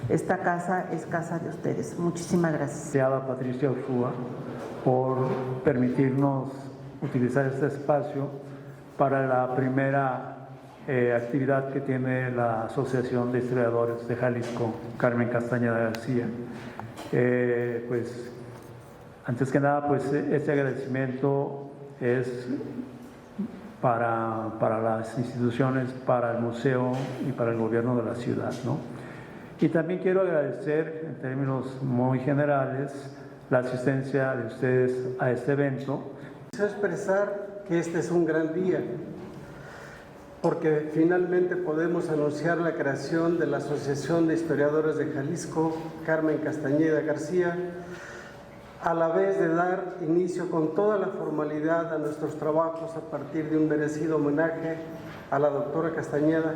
Esta casa es casa de ustedes. Muchísimas gracias. Gracias, Patricia Ursúa, por permitirnos utilizar este espacio para la primera actividad que tiene la Asociación de Historiadores de Jalisco, Carmen Castañeda García. Pues antes que nada, pues este agradecimiento es para las instituciones, para el museo y para el gobierno de la ciudad, ¿no? Y también quiero agradecer en términos muy generales la asistencia de ustedes a este evento. Quiero expresar que este es un gran día, porque finalmente podemos anunciar la creación de la Asociación de Historiadores de Jalisco, Carmen Castañeda García, a la vez de dar inicio con toda la formalidad a nuestros trabajos a partir de un merecido homenaje a la doctora Castañeda,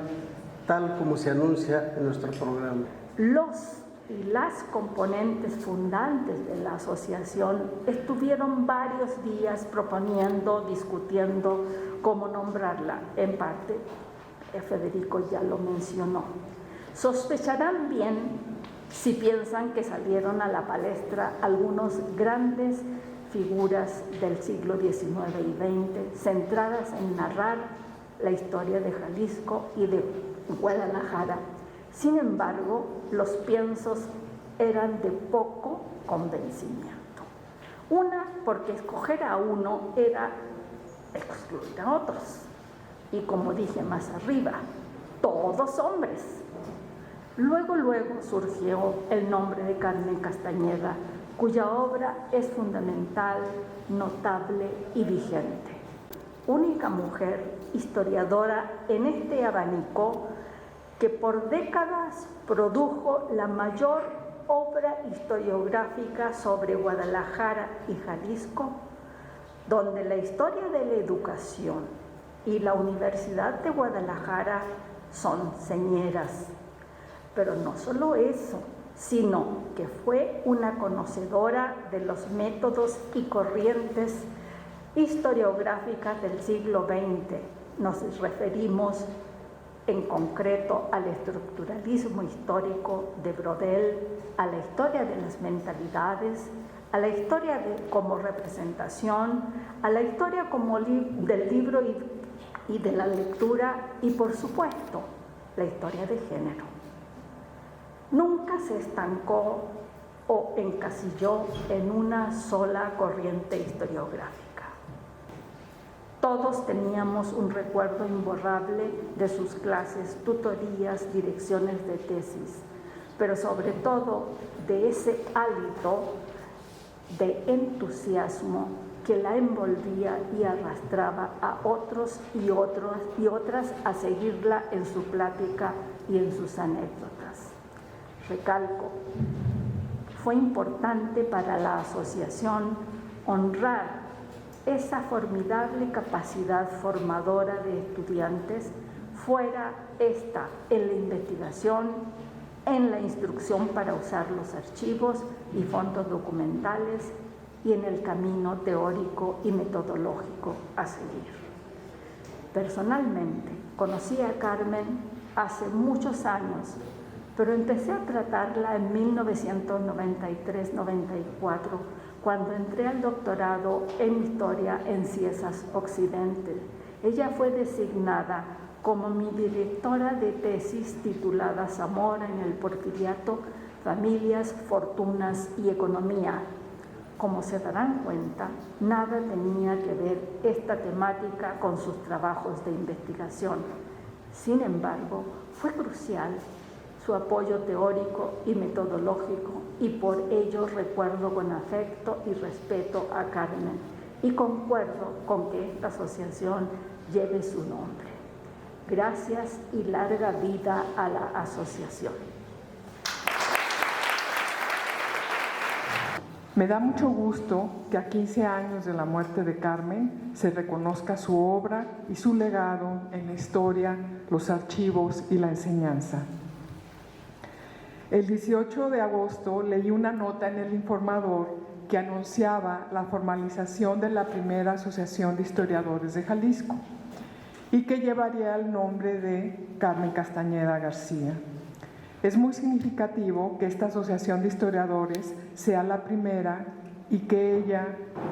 tal como se anuncia en nuestro programa. Los y las componentes fundantes de la asociación estuvieron varios días proponiendo, discutiendo cómo nombrarla. En parte, Federico ya lo mencionó. Sospecharán bien si piensan que salieron a la palestra algunas grandes figuras del siglo XIX y XX, centradas en narrar la historia de Jalisco y de Guadalajara. Sin embargo, los piensos eran de poco convencimiento. Una, porque escoger a uno era excluir a otros. Y como dije más arriba, todos hombres. Luego surgió el nombre de Carmen Castañeda, cuya obra es fundamental, notable y vigente. Única mujer historiadora en este abanico que por décadas produjo la mayor obra historiográfica sobre Guadalajara y Jalisco, donde la historia de la educación y la Universidad de Guadalajara son señeras. Pero no solo eso, sino que fue una conocedora de los métodos y corrientes historiográficas del siglo XX. Nos referimos en concreto al estructuralismo histórico de Brodel, a la historia de las mentalidades, a la historia como representación, a la historia como del libro y de la lectura y, por supuesto, la historia de género. Nunca se estancó o encasilló en una sola corriente historiográfica. Todos teníamos un recuerdo imborrable de sus clases, tutorías, direcciones de tesis, pero sobre todo de ese hálito de entusiasmo que la envolvía y arrastraba a otros y otras a seguirla en su plática y en sus anécdotas. Recalco, fue importante para la asociación honrar esa formidable capacidad formadora de estudiantes, fuera esta en la investigación, en la instrucción para usar los archivos y fondos documentales y en el camino teórico y metodológico a seguir. Personalmente, conocí a Carmen hace muchos años, pero empecé a tratarla en 1993-94, cuando entré al doctorado en Historia en Ciesas Occidente. Ella fue designada como mi directora de tesis titulada Zamora en el Porfiriato, Familias, Fortunas y Economía. Como se darán cuenta, nada tenía que ver esta temática con sus trabajos de investigación. Sin embargo, fue crucial su apoyo teórico y metodológico, y por ello recuerdo con afecto y respeto a Carmen y concuerdo con que esta asociación lleve su nombre. Gracias y larga vida a la asociación. Me da mucho gusto que a 15 años de la muerte de Carmen se reconozca su obra y su legado en la historia, los archivos y la enseñanza. El 18 de agosto leí una nota en El Informador que anunciaba la formalización de la primera Asociación de Historiadores de Jalisco y que llevaría el nombre de Carmen Castañeda García. Es muy significativo que esta asociación de historiadores sea la primera y que ella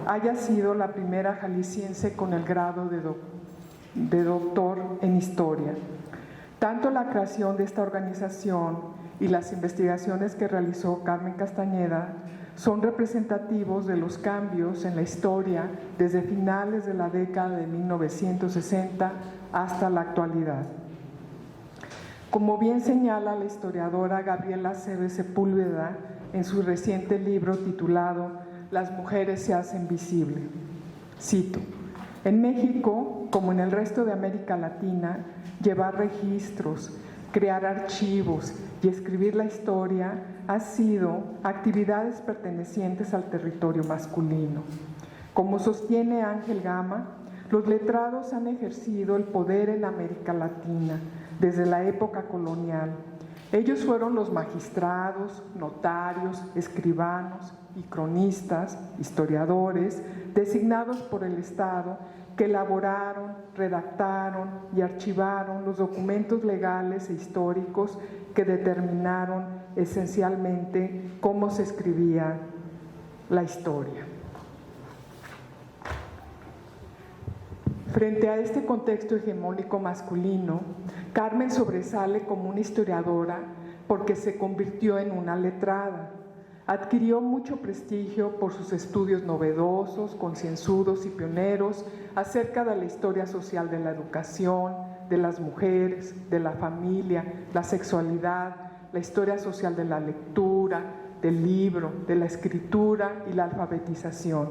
haya sido la primera jalisciense con el grado de doctor en historia. Tanto la creación de esta organización y las investigaciones que realizó Carmen Castañeda son representativos de los cambios en la historia desde finales de la década de 1960 hasta la actualidad. Como bien señala la historiadora Gabriela Cebes Sepúlveda en su reciente libro titulado Las mujeres se hacen visibles, cito: en México, como en el resto de América Latina, llevar registros, crear archivos y escribir la historia ha sido actividades pertenecientes al territorio masculino. Como sostiene Ángel Gama, los letrados han ejercido el poder en América Latina desde la época colonial. Ellos fueron los magistrados, notarios, escribanos y cronistas, historiadores, designados por el Estado, que elaboraron, redactaron y archivaron los documentos legales e históricos que determinaron esencialmente cómo se escribía la historia. Frente a este contexto hegemónico masculino, Carmen sobresale como una historiadora porque se convirtió en una letrada. Adquirió mucho prestigio por sus estudios novedosos, concienzudos y pioneros acerca de la historia social de la educación, de las mujeres, de la familia, la sexualidad, la historia social de la lectura, del libro, de la escritura y la alfabetización.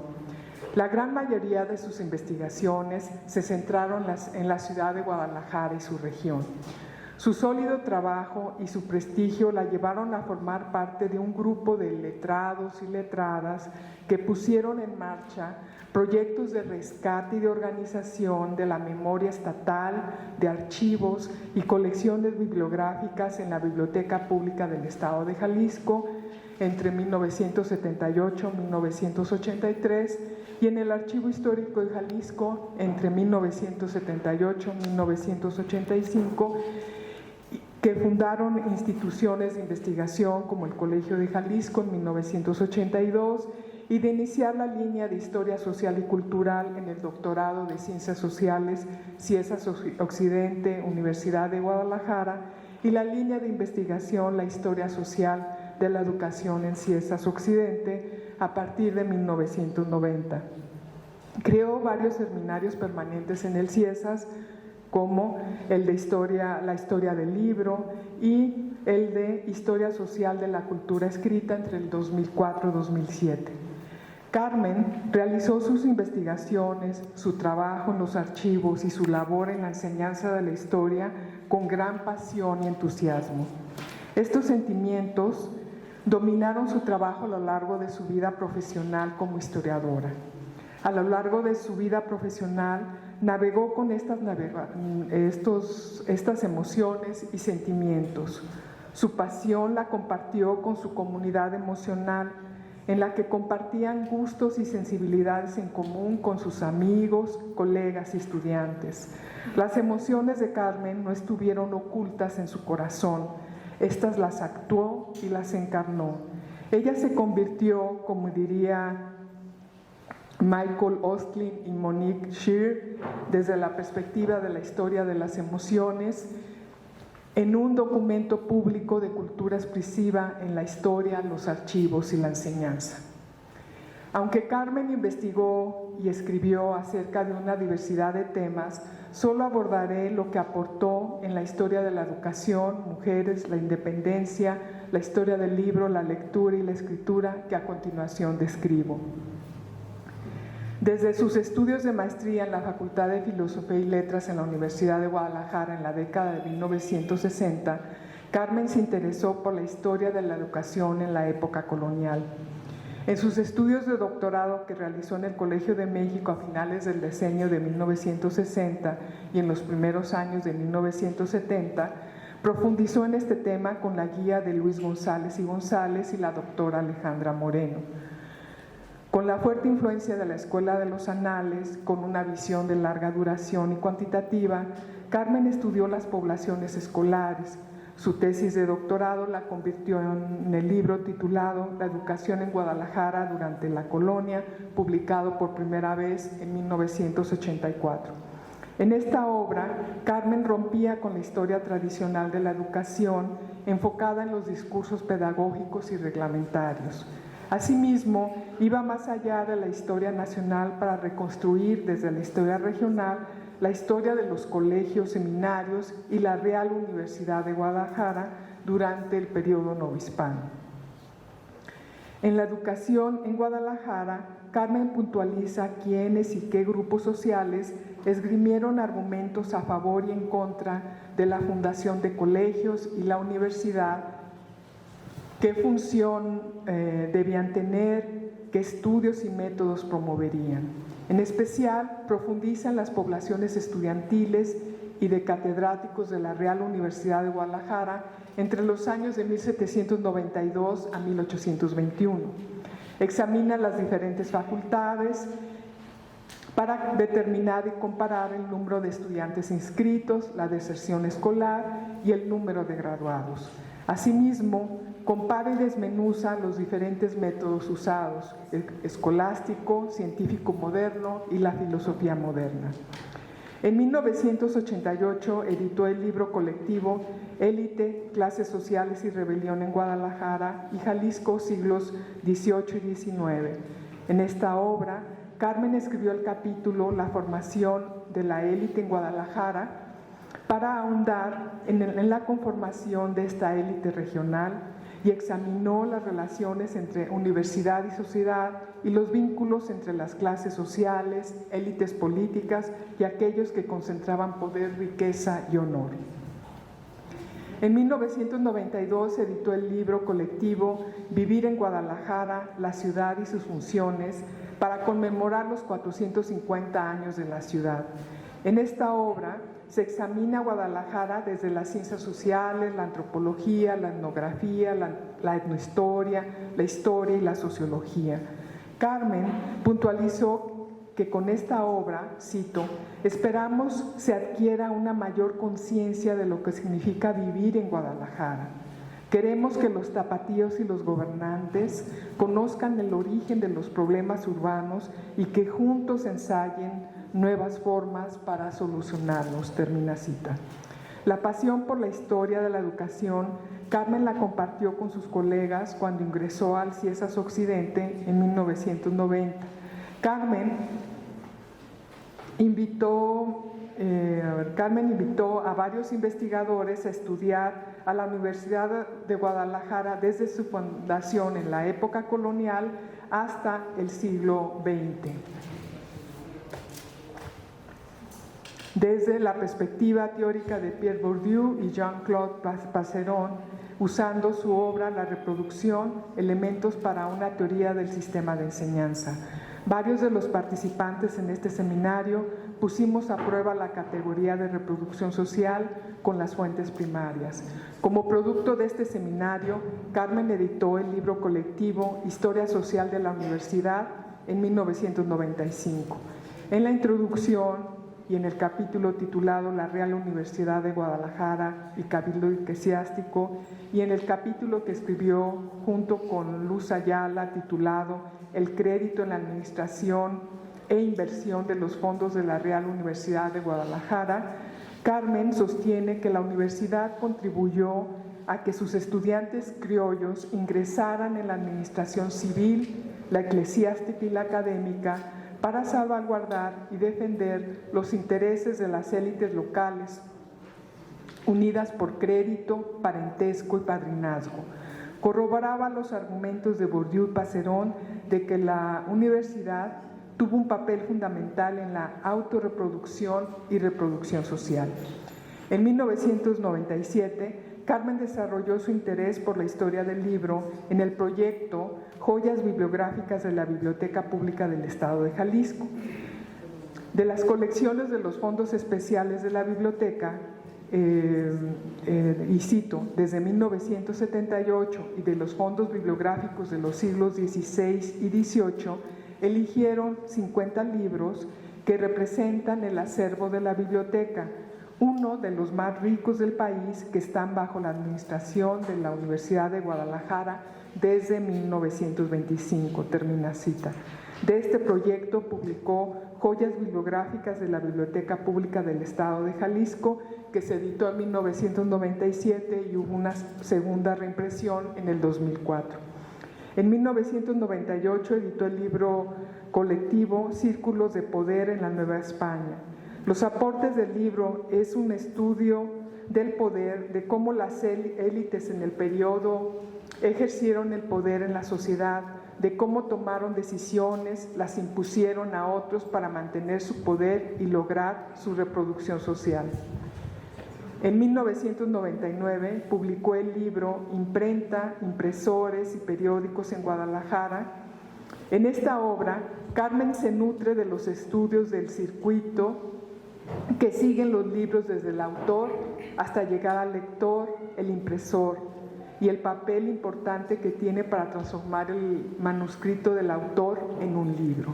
La gran mayoría de sus investigaciones se centraron en la ciudad de Guadalajara y su región. Su sólido trabajo y su prestigio la llevaron a formar parte de un grupo de letrados y letradas que pusieron en marcha proyectos de rescate y de organización de la memoria estatal, de archivos y colecciones bibliográficas en la Biblioteca Pública del Estado de Jalisco entre 1978 y 1983 y en el Archivo Histórico de Jalisco entre 1978 y 1985, que fundaron instituciones de investigación como el Colegio de Jalisco en 1982 y de iniciar la línea de Historia Social y Cultural en el doctorado de Ciencias Sociales, CIESAS Occidente, Universidad de Guadalajara, y la línea de investigación La Historia Social de la Educación en CIESAS Occidente a partir de 1990. Creó varios seminarios permanentes en el CIESAS, como el de la historia del libro y el de Historia Social de la Cultura Escrita entre el 2004 y 2007. Carmen realizó sus investigaciones, su trabajo en los archivos y su labor en la enseñanza de la historia con gran pasión y entusiasmo. Estos sentimientos dominaron su trabajo a lo largo de su vida profesional como historiadora. A lo largo de su vida profesional navegó con estas emociones y sentimientos. Su pasión la compartió con su comunidad emocional, en la que compartían gustos y sensibilidades en común con sus amigos, colegas y estudiantes. Las emociones de Carmen no estuvieron ocultas en su corazón, estas las actuó y las encarnó. Ella se convirtió, como diría Michael Ostlin y Monique Scheer, desde la perspectiva de la historia de las emociones, en un documento público de cultura expresiva en la historia, los archivos y la enseñanza. Aunque Carmen investigó y escribió acerca de una diversidad de temas, solo abordaré lo que aportó en la historia de la educación, mujeres, la independencia, la historia del libro, la lectura y la escritura, que a continuación describo. Desde sus estudios de maestría en la Facultad de Filosofía y Letras en la Universidad de Guadalajara en la década de 1960, Carmen se interesó por la historia de la educación en la época colonial. En sus estudios de doctorado que realizó en el Colegio de México a finales del decenio de 1960 y en los primeros años de 1970, profundizó en este tema con la guía de Luis González y González y la doctora Alejandra Moreno. Con la fuerte influencia de la Escuela de los Anales, con una visión de larga duración y cuantitativa, Carmen estudió las poblaciones escolares, Su tesis de doctorado la convirtió en el libro titulado La educación en Guadalajara durante la colonia, publicado por primera vez en 1984. En esta obra, Carmen rompía con la historia tradicional de la educación, enfocada en los discursos pedagógicos y reglamentarios. Asimismo, iba más allá de la historia nacional para reconstruir desde la historia regional la historia de los colegios, seminarios y la Real Universidad de Guadalajara durante el periodo novohispano. En la educación en Guadalajara, Carmen puntualiza quiénes y qué grupos sociales esgrimieron argumentos a favor y en contra de la fundación de colegios y la universidad, qué función debían tener, qué estudios y métodos promoverían. En especial, profundiza en las poblaciones estudiantiles y de catedráticos de la Real Universidad de Guadalajara entre los años de 1792 a 1821. Examina las diferentes facultades para determinar y comparar el número de estudiantes inscritos, la deserción escolar y el número de graduados. Asimismo, compara y desmenuza los diferentes métodos usados, el escolástico, científico moderno y la filosofía moderna. En 1988 editó el libro colectivo Élite, Clases Sociales y Rebelión en Guadalajara y Jalisco, siglos XVIII y XIX. En esta obra, Carmen escribió el capítulo La formación de la élite en Guadalajara para ahondar en la conformación de esta élite regional y examinó las relaciones entre universidad y sociedad y los vínculos entre las clases sociales, élites políticas y aquellos que concentraban poder, riqueza y honor. En 1992 editó el libro colectivo Vivir en Guadalajara, la ciudad y sus funciones, para conmemorar los 450 años de la ciudad. En esta obra se examina Guadalajara desde las ciencias sociales, la antropología, la etnografía, la etnohistoria, la historia y la sociología. Carmen puntualizó que con esta obra, cito, esperamos se adquiera una mayor conciencia de lo que significa vivir en Guadalajara. Queremos que los tapatíos y los gobernantes conozcan el origen de los problemas urbanos y que juntos ensayen nuevas formas para solucionarlos, termina cita. La pasión por la historia de la educación, Carmen la compartió con sus colegas cuando ingresó al CIESAS Occidente en 1990. Carmen invitó a varios investigadores a estudiar a la Universidad de Guadalajara desde su fundación en la época colonial hasta el siglo XX. Desde la perspectiva teórica de Pierre Bourdieu y Jean-Claude Passeron, usando su obra La reproducción, elementos para una teoría del sistema de enseñanza. Varios de los participantes en este seminario pusimos a prueba la categoría de reproducción social con las fuentes primarias. Como producto de este seminario, Carmen editó el libro colectivo Historia Social de la Universidad en 1995. En la introducción y en el capítulo titulado La Real Universidad de Guadalajara y Cabildo Eclesiástico, y en el capítulo que escribió junto con Luz Ayala titulado El crédito en la administración e inversión de los fondos de la Real Universidad de Guadalajara, Carmen sostiene que la universidad contribuyó a que sus estudiantes criollos ingresaran en la administración civil, la eclesiástica y la académica para salvaguardar y defender los intereses de las élites locales, unidas por crédito, parentesco y padrinazgo. Corroboraba los argumentos de Bourdieu y Passeron de que la universidad tuvo un papel fundamental en la autorreproducción y reproducción social. En 1997, Carmen desarrolló su interés por la historia del libro en el proyecto Joyas Bibliográficas de la Biblioteca Pública del Estado de Jalisco. De las colecciones de los fondos especiales de la biblioteca, y cito, desde 1978 y de los fondos bibliográficos de los siglos XVI y XVIII, eligieron 50 libros que representan el acervo de la biblioteca, uno de los más ricos del país, que están bajo la administración de la Universidad de Guadalajara desde 1925, termina cita. De este proyecto publicó Joyas bibliográficas de la Biblioteca Pública del Estado de Jalisco, que se editó en 1997 y hubo una segunda reimpresión en el 2004. En 1998 editó el libro colectivo Círculos de Poder en la Nueva España. Los aportes del libro es un estudio del poder, de cómo las élites en el periodo ejercieron el poder en la sociedad, de cómo tomaron decisiones, las impusieron a otros para mantener su poder y lograr su reproducción social. En 1999 publicó el libro Imprenta, impresores y periódicos en Guadalajara. En esta obra, Carmen se nutre de los estudios del circuito que siguen los libros desde el autor hasta llegar al lector, el impresor, y el papel importante que tiene para transformar el manuscrito del autor en un libro.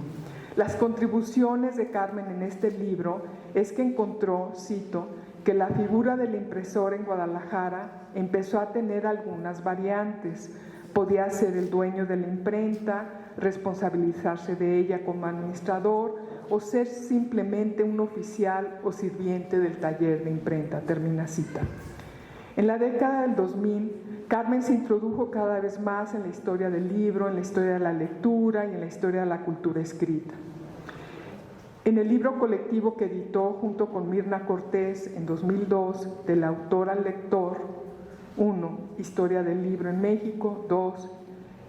Las contribuciones de Carmen en este libro es que encontró, cito, que la figura del impresor en Guadalajara empezó a tener algunas variantes. Podía ser el dueño de la imprenta, responsabilizarse de ella como administrador o ser simplemente un oficial o sirviente del taller de imprenta, termina cita. En la década del 2000, Carmen se introdujo cada vez más en la historia del libro, en la historia de la lectura y en la historia de la cultura escrita. En el libro colectivo que editó junto con Mirna Cortés en 2002, del autor al lector, 1. Historia del libro en México, 2.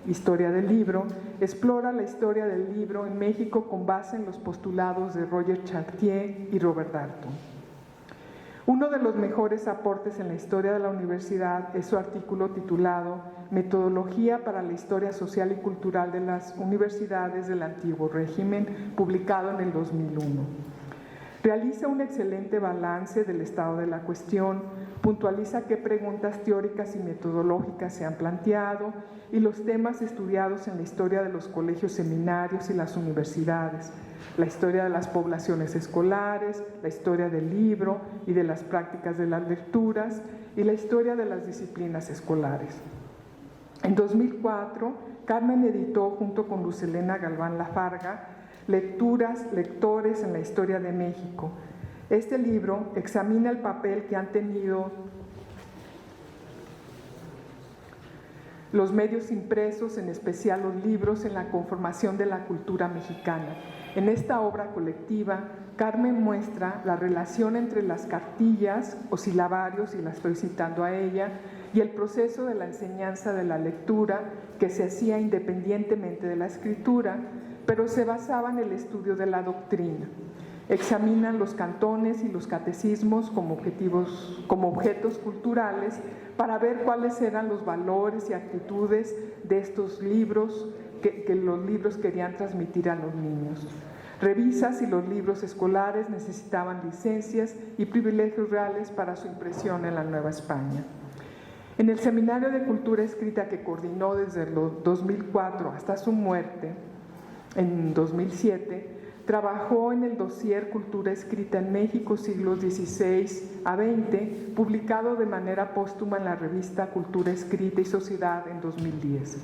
Historia del libro, explora la historia del libro en México con base en los postulados de Roger Chartier y Robert Darnton. Uno de los mejores aportes en la historia de la universidad es su artículo titulado Metodología para la Historia Social y Cultural de las Universidades del Antiguo Régimen, publicado en el 2001. Realiza un excelente balance del estado de la cuestión, puntualiza qué preguntas teóricas y metodológicas se han planteado y los temas estudiados en la historia de los colegios seminarios y las universidades, la historia de las poblaciones escolares, la historia del libro y de las prácticas de las lecturas y la historia de las disciplinas escolares. En 2004, Carmen editó junto con Luz Helena Galván Lafarga Lecturas, lectores en la historia de México. Este libro examina el papel que han tenido los medios impresos, en especial los libros, en la conformación de la cultura mexicana. En esta obra colectiva, Carmen muestra la relación entre las cartillas o silabarios, y la estoy citando a ella, y el proceso de la enseñanza de la lectura que se hacía independientemente de la escritura, pero se basaba en el estudio de la doctrina. Examinan los cantones y los catecismos como objetos culturales para ver cuáles eran los valores y actitudes de estos libros que los libros querían transmitir a los niños. Revisa si los libros escolares necesitaban licencias y privilegios reales para su impresión en la Nueva España. En el Seminario de Cultura Escrita que coordinó desde el 2004 hasta su muerte, en 2007, trabajó en el dossier Cultura Escrita en México, siglos XVI a XX, publicado de manera póstuma en la revista Cultura Escrita y Sociedad en 2010.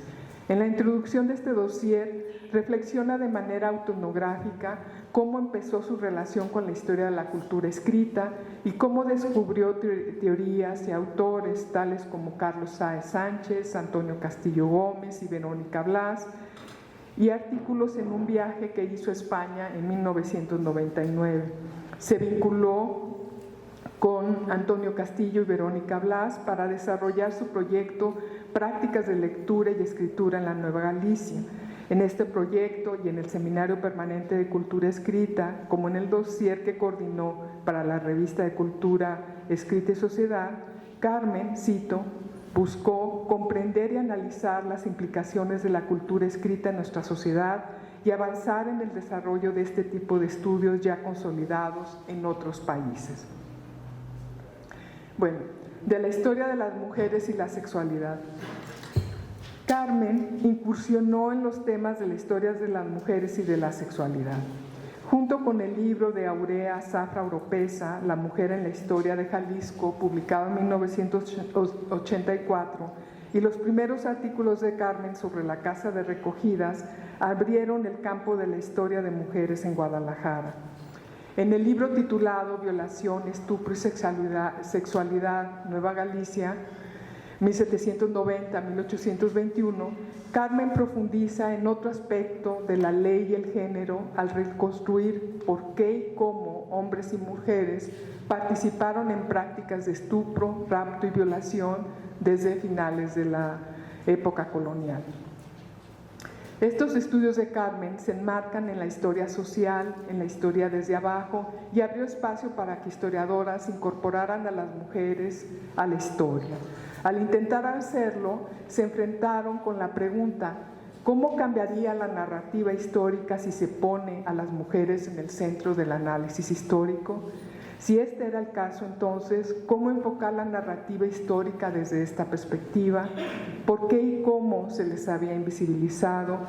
En la introducción de este dossier reflexiona de manera autoetnográfica cómo empezó su relación con la historia de la cultura escrita y cómo descubrió teorías y autores tales como Carlos Sáez Sánchez, Antonio Castillo Gómez y Verónica Blas, y artículos en un viaje que hizo a España en 1999. Se vinculó con Antonio Castillo y Verónica Blas para desarrollar su proyecto Prácticas de Lectura y Escritura en la Nueva Galicia. En este proyecto y en el Seminario Permanente de Cultura Escrita, como en el dossier que coordinó para la revista de Cultura Escrita y Sociedad, Carmen, cito, buscó comprender y analizar las implicaciones de la cultura escrita en nuestra sociedad y avanzar en el desarrollo de este tipo de estudios ya consolidados en otros países. Bueno, de la historia de las mujeres y la sexualidad. Carmen incursionó en los temas de la historia de las mujeres y de la sexualidad. Junto con el libro de Aurea Zafra Oropesa, La mujer en la historia de Jalisco, publicado en 1984, y los primeros artículos de Carmen sobre la Casa de Recogidas, abrieron el campo de la historia de mujeres en Guadalajara. En el libro titulado Violación, Estupro y Sexualidad, Nueva Galicia, 1790-1821, Carmen profundiza en otro aspecto de la ley y el género al reconstruir por qué y cómo hombres y mujeres participaron en prácticas de estupro, rapto y violación desde finales de la época colonial. Estos estudios de Carmen se enmarcan en la historia social, en la historia desde abajo, y abrió espacio para que historiadoras incorporaran a las mujeres a la historia. Al intentar hacerlo, se enfrentaron con la pregunta: ¿cómo cambiaría la narrativa histórica si se pone a las mujeres en el centro del análisis histórico? Si este era el caso, entonces, ¿cómo enfocar la narrativa histórica desde esta perspectiva? ¿Por qué y cómo se les había invisibilizado?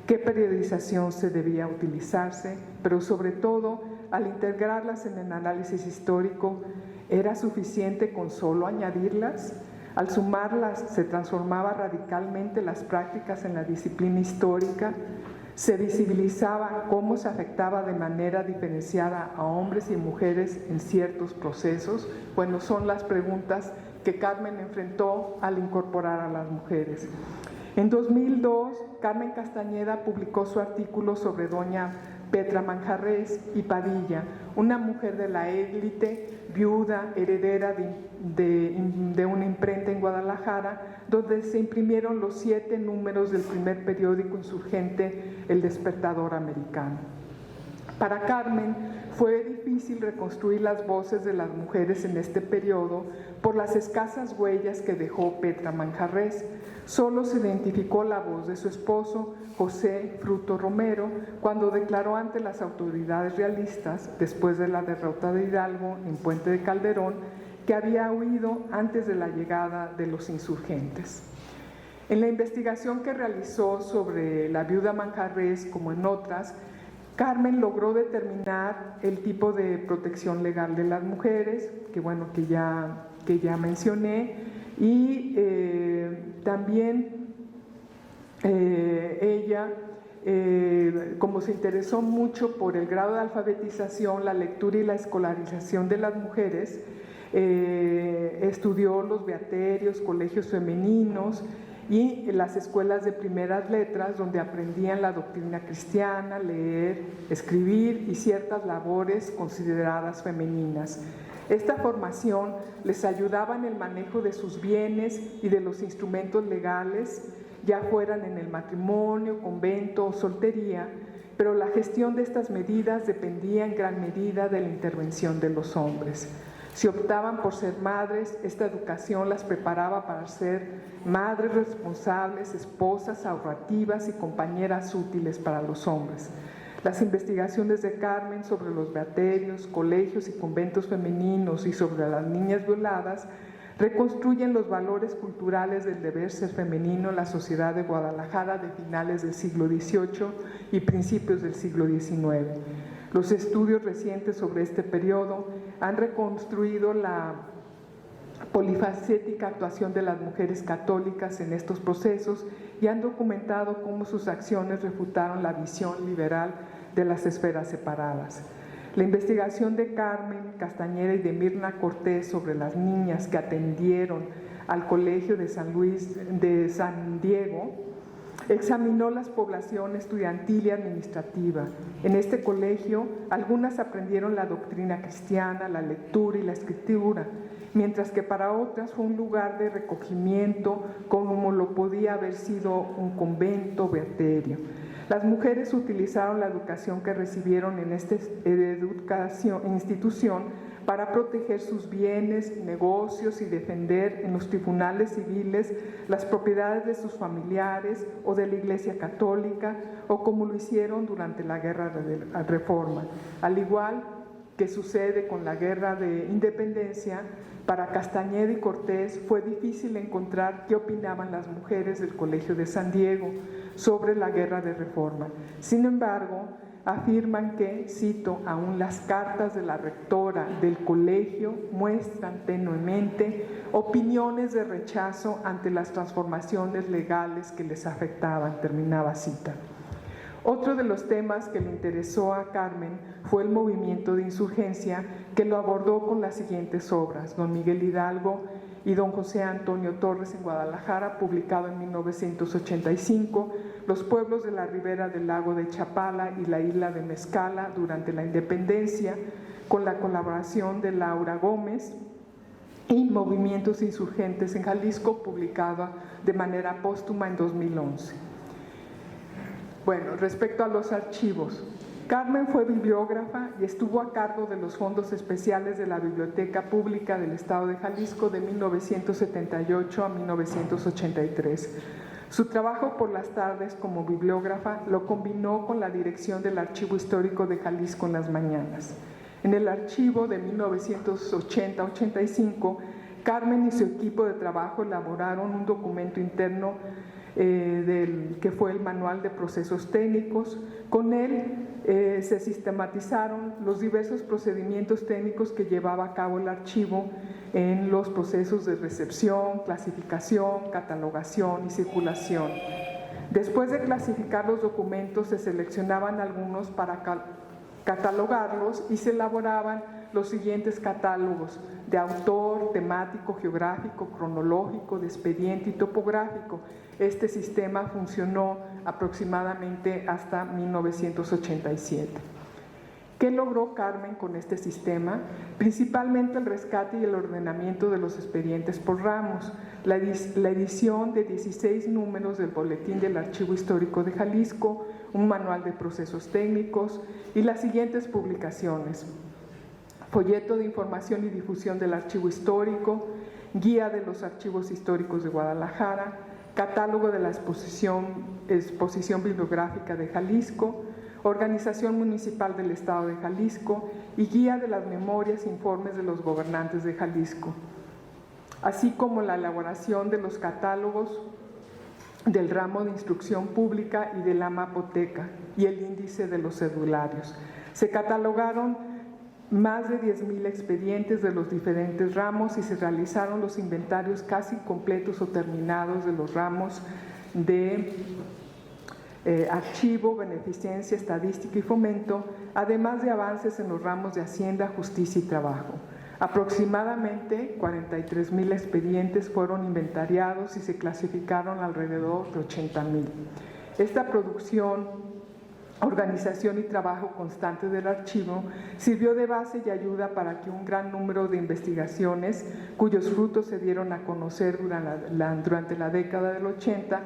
¿Qué periodización se debía utilizarse? Pero sobre todo, al integrarlas en el análisis histórico, ¿era suficiente con solo añadirlas? Al sumarlas, ¿se transformaba radicalmente las prácticas en la disciplina histórica? ¿Se visibilizaba cómo se afectaba de manera diferenciada a hombres y mujeres en ciertos procesos? Bueno, son las preguntas que Carmen enfrentó al incorporar a las mujeres. En 2002, Carmen Castañeda publicó su artículo sobre doña Petra Manjarrés y Padilla, una mujer de la élite, viuda, heredera de una imprenta en Guadalajara, donde se imprimieron los 7 números del primer periódico insurgente, El Despertador Americano. Para Carmen fue difícil reconstruir las voces de las mujeres en este periodo por las escasas huellas que dejó Petra Manjarrés. Solo se identificó la voz de su esposo, José Fruto Romero, cuando declaró ante las autoridades realistas, después de la derrota de Hidalgo en Puente de Calderón, que había huido antes de la llegada de los insurgentes. En la investigación que realizó sobre la viuda Manjarrés, como en otras, Carmen logró determinar el tipo de protección legal de las mujeres, que ya mencioné, y también ella, como se interesó mucho por el grado de alfabetización, la lectura y la escolarización de las mujeres, estudió los beaterios, colegios femeninos y las escuelas de primeras letras, donde aprendían la doctrina cristiana, leer, escribir y ciertas labores consideradas femeninas. Esta formación les ayudaba en el manejo de sus bienes y de los instrumentos legales, ya fueran en el matrimonio, convento o soltería, pero la gestión de estas medidas dependía en gran medida de la intervención de los hombres. Si optaban por ser madres, esta educación las preparaba para ser madres responsables, esposas ahorrativas y compañeras útiles para los hombres. Las investigaciones de Carmen sobre los beaterios, colegios y conventos femeninos y sobre las niñas violadas reconstruyen los valores culturales del deber ser femenino en la sociedad de Guadalajara de finales del siglo XVIII y principios del siglo XIX. Los estudios recientes sobre este periodo han reconstruido la polifacética actuación de las mujeres católicas en estos procesos y han documentado cómo sus acciones refutaron la visión liberal de las esferas separadas. La investigación de Carmen Castañeda y de Mirna Cortés sobre las niñas que atendieron al Colegio de San Diego examinó las poblaciones estudiantil y administrativa. En este colegio, algunas aprendieron la doctrina cristiana, la lectura y la escritura, mientras que para otras fue un lugar de recogimiento como lo podía haber sido un convento o beaterio. Las mujeres utilizaron la educación que recibieron en esta institución para proteger sus bienes, negocios y defender en los tribunales civiles las propiedades de sus familiares o de la Iglesia Católica, o como lo hicieron durante la Guerra de Reforma. Al igual que sucede con la Guerra de Independencia, para Castañeda y Cortés fue difícil encontrar qué opinaban las mujeres del Colegio de San Diego sobre la Guerra de Reforma. Sin embargo, afirman que, cito, aún las cartas de la rectora del colegio muestran tenuemente opiniones de rechazo ante las transformaciones legales que les afectaban, terminaba cita. Otro de los temas que le interesó a Carmen fue el movimiento de insurgencia, que lo abordó con las siguientes obras: Don Miguel Hidalgo y Don José Antonio Torres en Guadalajara, publicado en 1985, Los pueblos de la ribera del lago de Chapala y la isla de Mezcala durante la independencia, con la colaboración de Laura Gómez, y Movimientos insurgentes en Jalisco, publicada de manera póstuma en 2011. Bueno, respecto a los archivos, Carmen fue bibliógrafa y estuvo a cargo de los fondos especiales de la Biblioteca Pública del Estado de Jalisco de 1978 a 1983. Su trabajo por las tardes como bibliógrafa lo combinó con la dirección del Archivo Histórico de Jalisco en las mañanas. En el archivo de 1980-85, Carmen y su equipo de trabajo elaboraron un documento interno que fue el Manual de Procesos Técnicos. Con él se sistematizaron los diversos procedimientos técnicos que llevaba a cabo el archivo en los procesos de recepción, clasificación, catalogación y circulación. Después de clasificar los documentos, se seleccionaban algunos para catalogarlos y se elaboraban los siguientes catálogos: de autor, temático, geográfico, cronológico, de expediente y topográfico. Este sistema funcionó aproximadamente hasta 1987. ¿Qué logró Carmen con este sistema? Principalmente el rescate y el ordenamiento de los expedientes por ramos, la edición de 16 números del Boletín del Archivo Histórico de Jalisco, un manual de procesos técnicos y las siguientes publicaciones: folleto de información y difusión del Archivo Histórico, guía de los archivos históricos de Guadalajara, catálogo de la exposición bibliográfica de Jalisco, Organización Municipal del Estado de Jalisco y guía de las memorias e informes de los gobernantes de Jalisco, así como la elaboración de los catálogos del ramo de instrucción pública y de la mapoteca y el índice de los cedularios. Se catalogaron más de 10,000 expedientes de los diferentes ramos y se realizaron los inventarios casi completos o terminados de los ramos de archivo, beneficencia, estadística y fomento, además de avances en los ramos de Hacienda, Justicia y Trabajo. Aproximadamente 43,000 expedientes fueron inventariados y se clasificaron alrededor de 80,000. Esta producción, organización y trabajo constante del archivo sirvió de base y ayuda para que un gran número de investigaciones, cuyos frutos se dieron a conocer durante la década del 80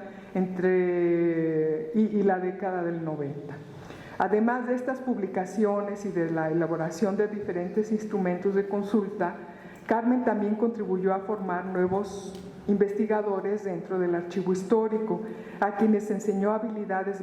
y la década del 90. Además de estas publicaciones y de la elaboración de diferentes instrumentos de consulta, Carmen también contribuyó a formar nuevos investigadores dentro del archivo histórico, a quienes enseñó habilidades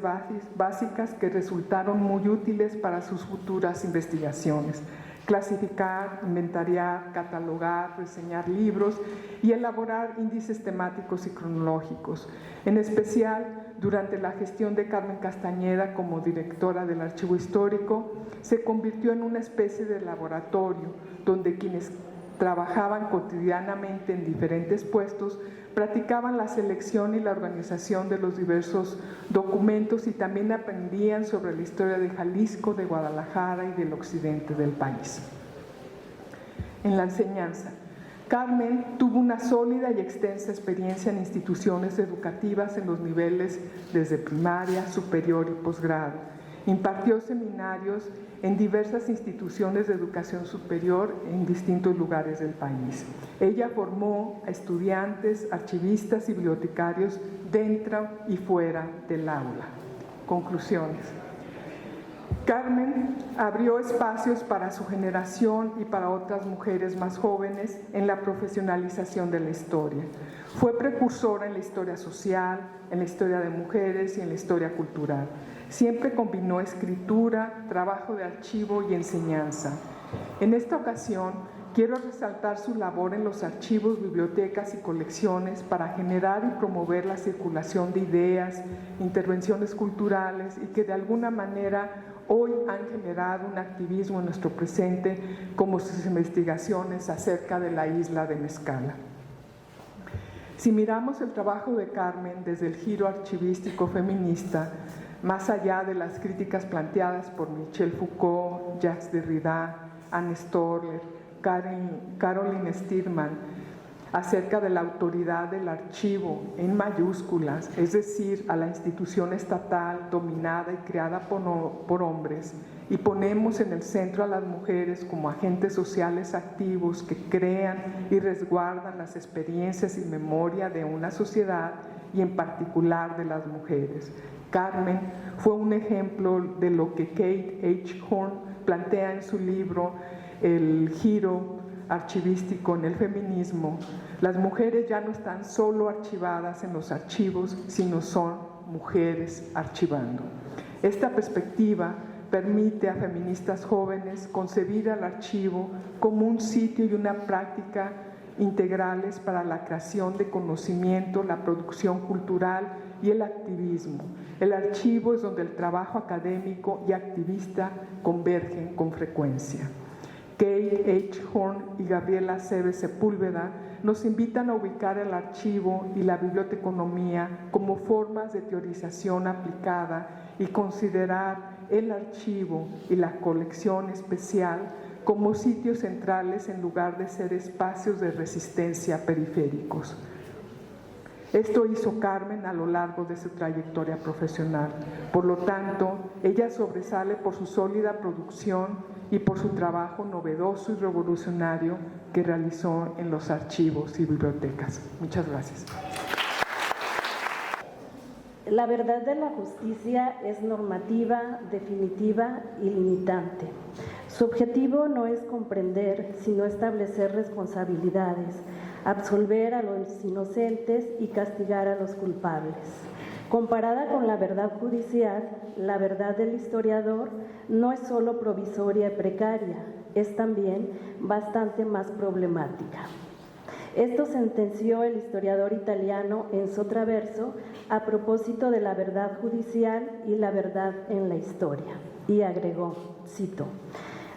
básicas que resultaron muy útiles para sus futuras investigaciones: clasificar, inventariar, catalogar, reseñar libros y elaborar índices temáticos y cronológicos. En especial, durante la gestión de Carmen Castañeda como directora del Archivo Histórico, se convirtió en una especie de laboratorio donde quienes trabajaban cotidianamente en diferentes puestos practicaban la selección y la organización de los diversos documentos y también aprendían sobre la historia de Jalisco, de Guadalajara y del occidente del país. En la enseñanza, Carmen tuvo una sólida y extensa experiencia en instituciones educativas en los niveles desde primaria, superior y posgrado. Impartió seminarios en diversas instituciones de educación superior en distintos lugares del país. Ella formó a estudiantes, archivistas y bibliotecarios dentro y fuera del aula. Conclusiones. Carmen abrió espacios para su generación y para otras mujeres más jóvenes en la profesionalización de la historia. Fue precursora en la historia social, en la historia de mujeres y en la historia cultural. Siempre combinó escritura, trabajo de archivo y enseñanza. En esta ocasión, quiero resaltar su labor en los archivos, bibliotecas y colecciones para generar y promover la circulación de ideas, intervenciones culturales y que de alguna manera hoy han generado un activismo en nuestro presente, como sus investigaciones acerca de la isla de Mezcala. Si miramos el trabajo de Carmen desde el giro archivístico feminista, más allá de las críticas planteadas por Michel Foucault, Jacques Derrida, Anne Storler, Caroline Stearman, acerca de la autoridad del archivo en mayúsculas, es decir, a la institución estatal dominada y creada por hombres, y ponemos en el centro a las mujeres como agentes sociales activos que crean y resguardan las experiencias y memoria de una sociedad y en particular de las mujeres. Carmen fue un ejemplo de lo que Kate H. Horn plantea en su libro El giro archivístico en el feminismo. Las mujeres ya no están solo archivadas en los archivos, sino son mujeres archivando. Esta perspectiva permite a feministas jóvenes concebir al archivo como un sitio y una práctica integrales para la creación de conocimiento, la producción cultural y el activismo. El archivo es donde el trabajo académico y activista convergen con frecuencia. Kate H. Horn y Gabriela Cebes Sepúlveda nos invitan a ubicar el archivo y la biblioteconomía como formas de teorización aplicada y considerar el archivo y la colección especial como sitios centrales en lugar de ser espacios de resistencia periféricos. Esto hizo Carmen a lo largo de su trayectoria profesional. Por lo tanto, ella sobresale por su sólida producción y por su trabajo novedoso y revolucionario que realizó en los archivos y bibliotecas. Muchas gracias. La verdad de la justicia es normativa, definitiva y limitante. Su objetivo no es comprender, sino establecer responsabilidades, absolver a los inocentes y castigar a los culpables. Comparada con la verdad judicial, la verdad del historiador no es solo provisoria y precaria, es también bastante más problemática. Esto sentenció el historiador italiano Enzo Traverso a propósito de la verdad judicial y la verdad en la historia. Y agregó, cito,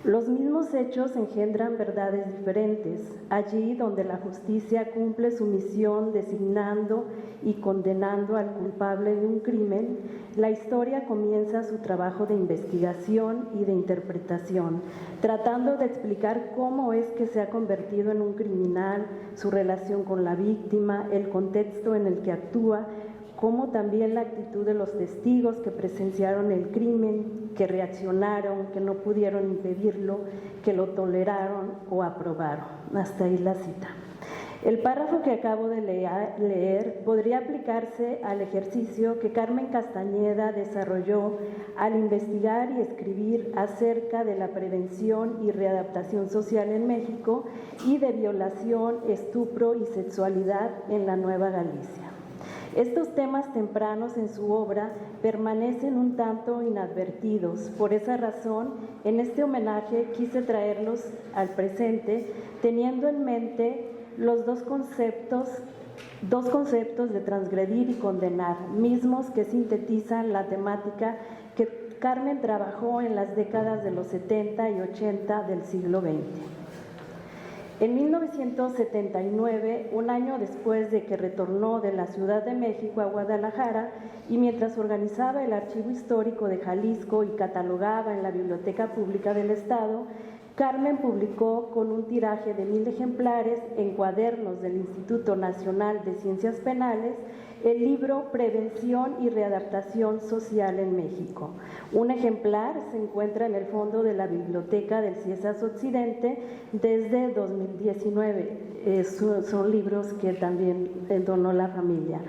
los mismos hechos engendran verdades diferentes. Allí donde la justicia cumple su misión designando y condenando al culpable de un crimen, la historia comienza su trabajo de investigación y de interpretación, tratando de explicar cómo es que se ha convertido en un criminal, su relación con la víctima, el contexto en el que actúa, como también la actitud de los testigos que presenciaron el crimen, que reaccionaron, que no pudieron impedirlo, que lo toleraron o aprobaron. Hasta ahí la cita. El párrafo que acabo de leer podría aplicarse al ejercicio que Carmen Castañeda desarrolló al investigar y escribir acerca de la prevención y readaptación social en México y de violación, estupro y sexualidad en la Nueva Galicia. Estos temas tempranos en su obra permanecen un tanto inadvertidos. Por esa razón, en este homenaje quise traerlos al presente, teniendo en mente los dos conceptos de transgredir y condenar, mismos que sintetizan la temática que Carmen trabajó en las décadas de los 70 y 80 del siglo XX. En 1979, un año después de que retornó de la Ciudad de México a Guadalajara y mientras organizaba el Archivo Histórico de Jalisco y catalogaba en la Biblioteca Pública del Estado, Carmen publicó con un tiraje de 1000 ejemplares en cuadernos del Instituto Nacional de Ciencias Penales el libro Prevención y Readaptación Social en México. Un ejemplar se encuentra en el fondo de la biblioteca del CIESAS Occidente desde 2019. Son libros que también donó la familia.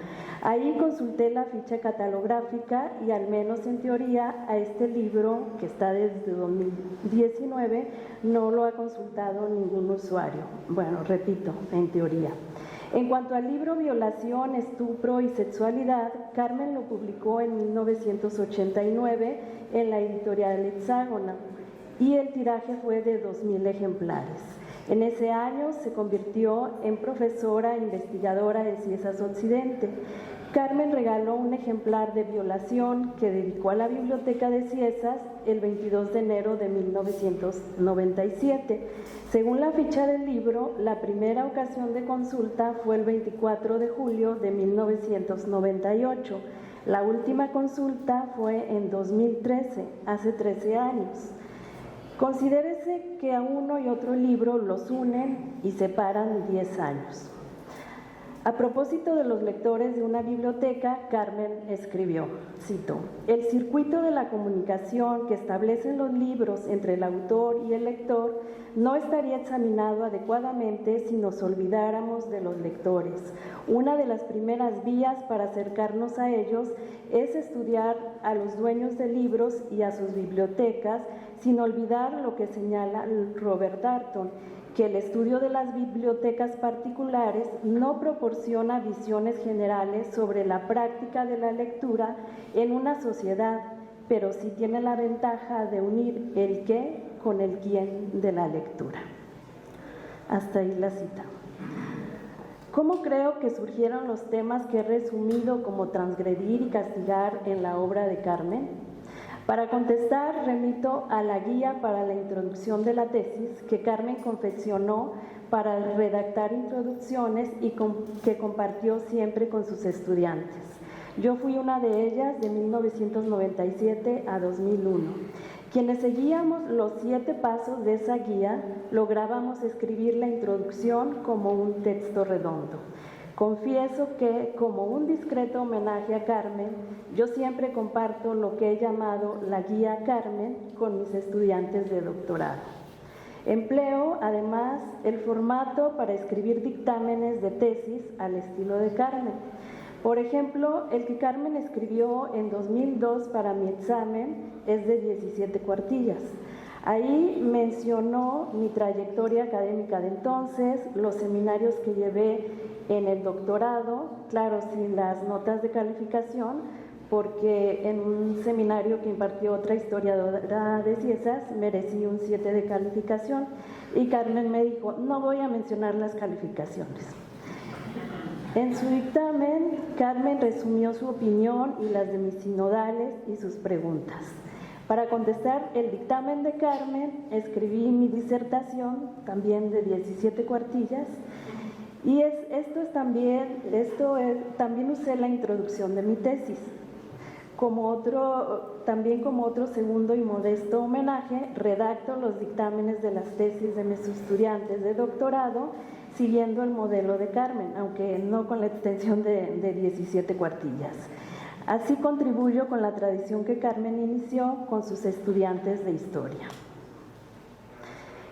Ahí consulté la ficha catalográfica y al menos en teoría a este libro, que está desde 2019, no lo ha consultado ningún usuario. Bueno, repito, en teoría. En cuanto al libro Violación, Estupro y Sexualidad, Carmen lo publicó en 1989 en la editorial Hexágono y el tiraje fue de 2000 ejemplares. En ese año se convirtió en profesora e investigadora de Ciesas Occidente. Carmen regaló un ejemplar de Violación que dedicó a la Biblioteca de Ciesas el 22 de enero de 1997. Según la ficha del libro, la primera ocasión de consulta fue el 24 de julio de 1998. La última consulta fue en 2013, hace 13 años. Considérese que a uno y otro libro los unen y separan 10 años. A propósito de los lectores de una biblioteca, Carmen escribió, cito, «El circuito de la comunicación que establecen los libros entre el autor y el lector no estaría examinado adecuadamente si nos olvidáramos de los lectores. Una de las primeras vías para acercarnos a ellos es estudiar a los dueños de libros y a sus bibliotecas, sin olvidar lo que señala Robert Darnton, que el estudio de las bibliotecas particulares no proporciona visiones generales sobre la práctica de la lectura en una sociedad, pero sí tiene la ventaja de unir el qué con el quién de la lectura». Hasta ahí la cita. ¿Cómo creo que surgieron los temas que he resumido como transgredir y castigar en la obra de Carmen? Para contestar, remito a la guía para la introducción de la tesis que Carmen confeccionó para redactar introducciones y que compartió siempre con sus estudiantes. Yo fui una de ellas de 1997 a 2001. Quienes seguíamos los 7 pasos de esa guía, lográbamos escribir la introducción como un texto redondo. Confieso que, como un discreto homenaje a Carmen, yo siempre comparto lo que he llamado la guía Carmen con mis estudiantes de doctorado. Empleo, además, el formato para escribir dictámenes de tesis al estilo de Carmen. Por ejemplo, el que Carmen escribió en 2002 para mi examen es de 17 cuartillas. Ahí mencionó mi trayectoria académica de entonces, los seminarios que llevé en el doctorado, claro, sin las notas de calificación, porque en un seminario que impartió otra historiadora de Ciesas merecí un 7 de calificación y Carmen me dijo, no voy a mencionar las calificaciones. En su dictamen, Carmen resumió su opinión y las de mis sinodales y sus preguntas. Para contestar el dictamen de Carmen, escribí mi disertación, también de 17 cuartillas, y también usé la introducción de mi tesis. También como otro segundo y modesto homenaje, redacto los dictámenes de las tesis de mis estudiantes de doctorado, siguiendo el modelo de Carmen, aunque no con la extensión de 17 cuartillas. Así contribuyo con la tradición que Carmen inició con sus estudiantes de historia.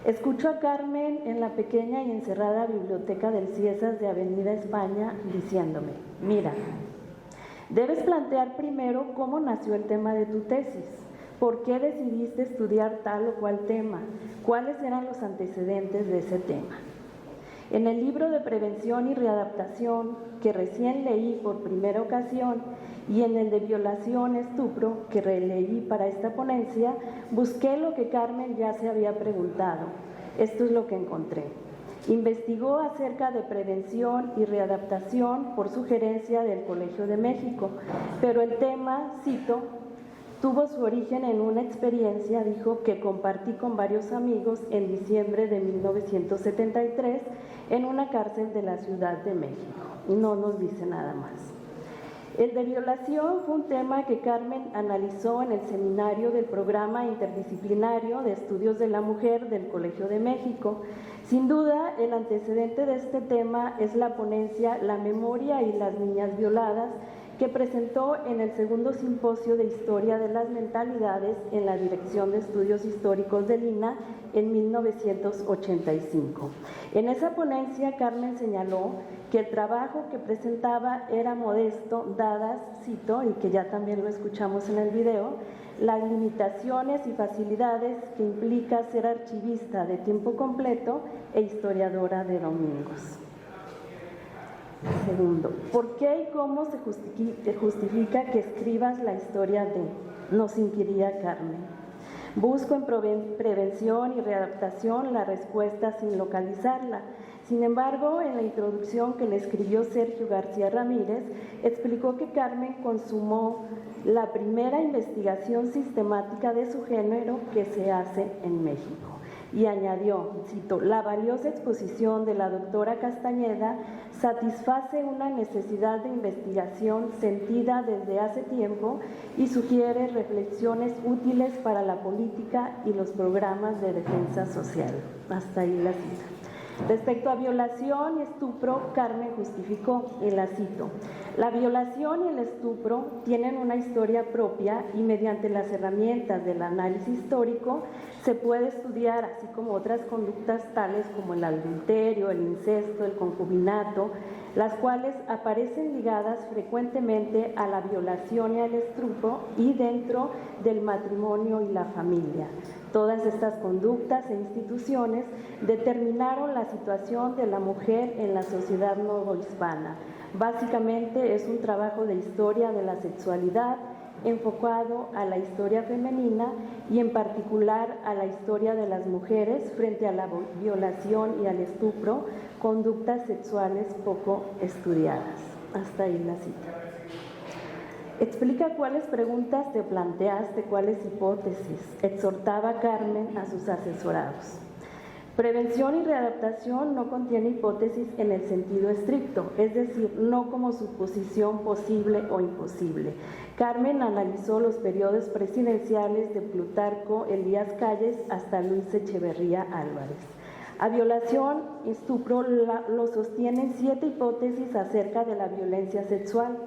Escucho a Carmen en la pequeña y encerrada biblioteca del Ciesas de Avenida España diciéndome, mira, debes plantear primero cómo nació el tema de tu tesis, por qué decidiste estudiar tal o cual tema, cuáles eran los antecedentes de ese tema. En el libro de Prevención y Readaptación, que recién leí por primera ocasión, y en el de Violación, Estupro, que releí para esta ponencia, busqué lo que Carmen ya se había preguntado. Esto es lo que encontré. Investigó acerca de prevención y readaptación por sugerencia del Colegio de México, pero el tema, cito, tuvo su origen en una experiencia, dijo, que compartí con varios amigos en diciembre de 1973 en una cárcel de la Ciudad de México. Y no nos dice nada más. El de violación fue un tema que Carmen analizó en el seminario del Programa Interdisciplinario de Estudios de la Mujer del Colegio de México. Sin duda, el antecedente de este tema es la ponencia La memoria y las niñas violadas, que presentó en el segundo simposio de Historia de las Mentalidades en la Dirección de Estudios Históricos del INAH en 1985. En esa ponencia, Carmen señaló que el trabajo que presentaba era modesto, dadas, cito, y que ya también lo escuchamos en el video, las limitaciones y facilidades que implica ser archivista de tiempo completo e historiadora de domingos. Segundo, ¿por qué y cómo se justifica que escribas la historia de? Nos inquiría Carmen. Busco en prevención y readaptación la respuesta sin localizarla. Sin embargo, en la introducción que le escribió Sergio García Ramírez, explicó que Carmen consumó la primera investigación sistemática de su género que se hace en México. Y añadió, cito, la valiosa exposición de la doctora Castañeda satisface una necesidad de investigación sentida desde hace tiempo y sugiere reflexiones útiles para la política y los programas de defensa social. Hasta ahí la cita. Respecto a violación y estupro, Carmen justificó, y la cito, la violación y el estupro tienen una historia propia y mediante las herramientas del análisis histórico se puede estudiar, así como otras conductas tales como el adulterio, el incesto, el concubinato, las cuales aparecen ligadas frecuentemente a la violación y al estupro y dentro del matrimonio y la familia. Todas estas conductas e instituciones determinaron la situación de la mujer en la sociedad novohispana. Básicamente es un trabajo de historia de la sexualidad enfocado a la historia femenina y en particular a la historia de las mujeres frente a la violación y al estupro, conductas sexuales poco estudiadas. Hasta ahí la cita. Explica cuáles preguntas te planteaste, cuáles hipótesis. Exhortaba Carmen a sus asesorados. Prevención y readaptación no contiene hipótesis en el sentido estricto, es decir, no como suposición posible o imposible. Carmen analizó los periodos presidenciales de Plutarco Elías Calles hasta Luis Echeverría Álvarez. A violación y estupro lo sostienen 7 hipótesis acerca de la violencia sexual.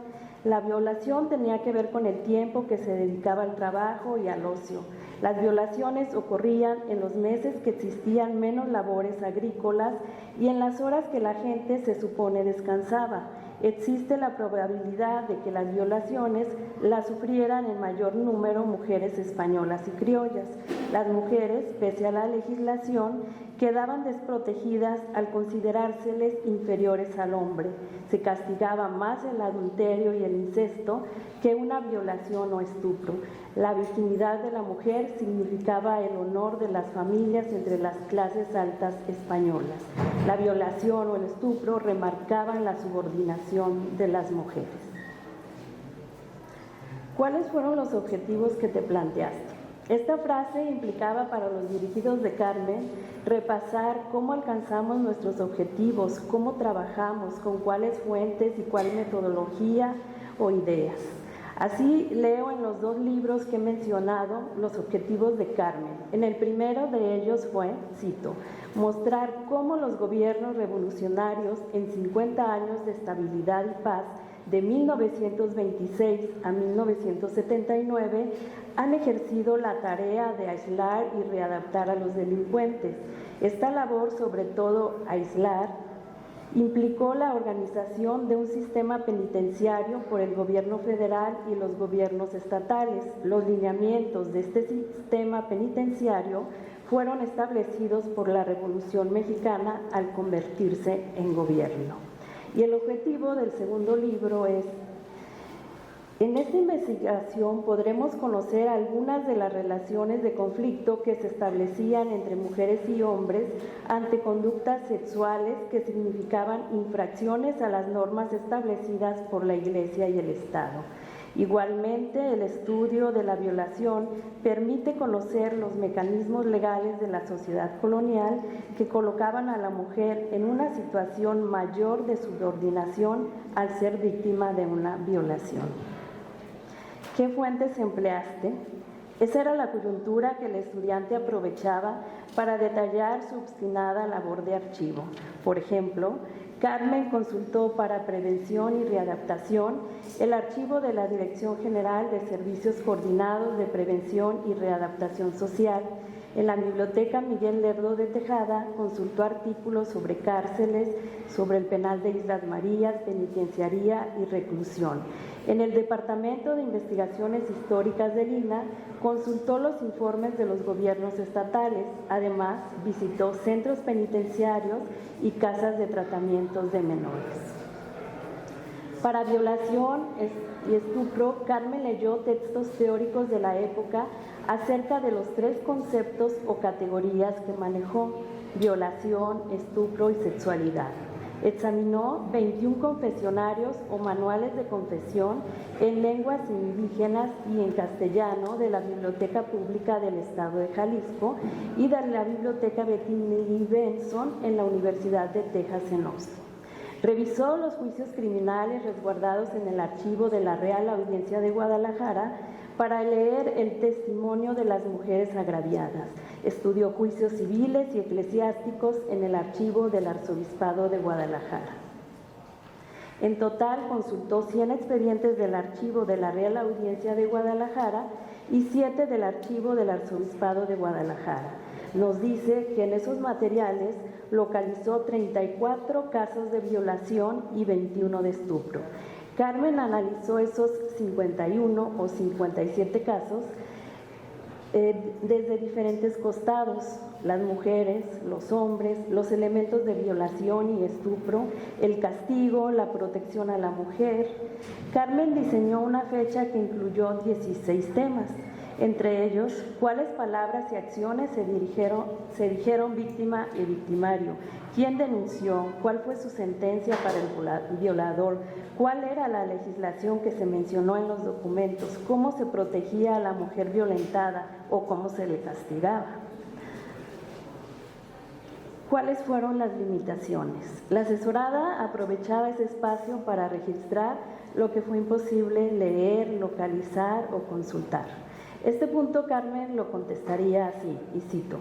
La violación tenía que ver con el tiempo que se dedicaba al trabajo y al ocio. Las violaciones ocurrían en los meses que existían menos labores agrícolas y en las horas que la gente se supone descansaba. Existe la probabilidad de que las violaciones las sufrieran en mayor número mujeres españolas y criollas. Las mujeres, pese a la legislación, quedaban desprotegidas al considerárseles inferiores al hombre. Se castigaba más el adulterio y el incesto que una violación o estupro. La virginidad de la mujer significaba el honor de las familias entre las clases altas españolas. La violación o el estupro remarcaban la subordinación de las mujeres. ¿Cuáles fueron los objetivos que te planteaste? Esta frase implicaba para los dirigidos de Carmen repasar cómo alcanzamos nuestros objetivos, cómo trabajamos, con cuáles fuentes y cuál metodología o ideas. Así leo en los 2 libros que he mencionado los objetivos de Carmen. En el primero de ellos fue, cito, mostrar cómo los gobiernos revolucionarios en 50 años de estabilidad y paz de 1926 a 1979 han ejercido la tarea de aislar y readaptar a los delincuentes. Esta labor, sobre todo aislar, implicó la organización de un sistema penitenciario por el gobierno federal y los gobiernos estatales. Los lineamientos de este sistema penitenciario fueron establecidos por la Revolución Mexicana al convertirse en gobierno. Y el objetivo del segundo libro es: en esta investigación podremos conocer algunas de las relaciones de conflicto que se establecían entre mujeres y hombres ante conductas sexuales que significaban infracciones a las normas establecidas por la Iglesia y el Estado. Igualmente, el estudio de la violación permite conocer los mecanismos legales de la sociedad colonial que colocaban a la mujer en una situación mayor de subordinación al ser víctima de una violación. ¿Qué fuentes empleaste? Esa era la coyuntura que el estudiante aprovechaba para detallar su obstinada labor de archivo. Por ejemplo, Carmen consultó para prevención y readaptación el archivo de la Dirección General de Servicios Coordinados de Prevención y Readaptación Social. En la Biblioteca Miguel Lerdo de Tejada consultó artículos sobre cárceles, sobre el penal de Islas Marías, penitenciaría y reclusión. En el Departamento de Investigaciones Históricas del INAH consultó los informes de los gobiernos estatales. Además, visitó centros penitenciarios y casas de tratamientos de menores. Para violación y estupro, Carmen leyó textos teóricos de la época, acerca de los 3 conceptos o categorías que manejó: violación, estupro y sexualidad. Examinó 21 confesionarios o manuales de confesión en lenguas indígenas y en castellano de la Biblioteca Pública del Estado de Jalisco y de la Biblioteca Betty Lee Benson en la Universidad de Texas en Austin. Revisó los juicios criminales resguardados en el archivo de la Real Audiencia de Guadalajara para leer el testimonio de las mujeres agraviadas. Estudió juicios civiles y eclesiásticos en el archivo del Arzobispado de Guadalajara. En total, consultó 100 expedientes del archivo de la Real Audiencia de Guadalajara y 7 del archivo del Arzobispado de Guadalajara. Nos dice que en esos materiales localizó 34 casos de violación y 21 de estupro. Carmen analizó esos 51 o 57 casos desde diferentes costados: las mujeres, los hombres, los elementos de violación y estupro, el castigo, la protección a la mujer. Carmen diseñó una fecha que incluyó 16 temas, entre ellos cuáles palabras y acciones se dijeron víctima y victimario, quién denunció, cuál fue su sentencia para el violador, cuál era la legislación que se mencionó en los documentos, cómo se protegía a la mujer violentada o cómo se le castigaba. ¿Cuáles fueron las limitaciones? La asesorada aprovechaba ese espacio para registrar lo que fue imposible leer, localizar o consultar. Este punto Carmen lo contestaría así, y cito: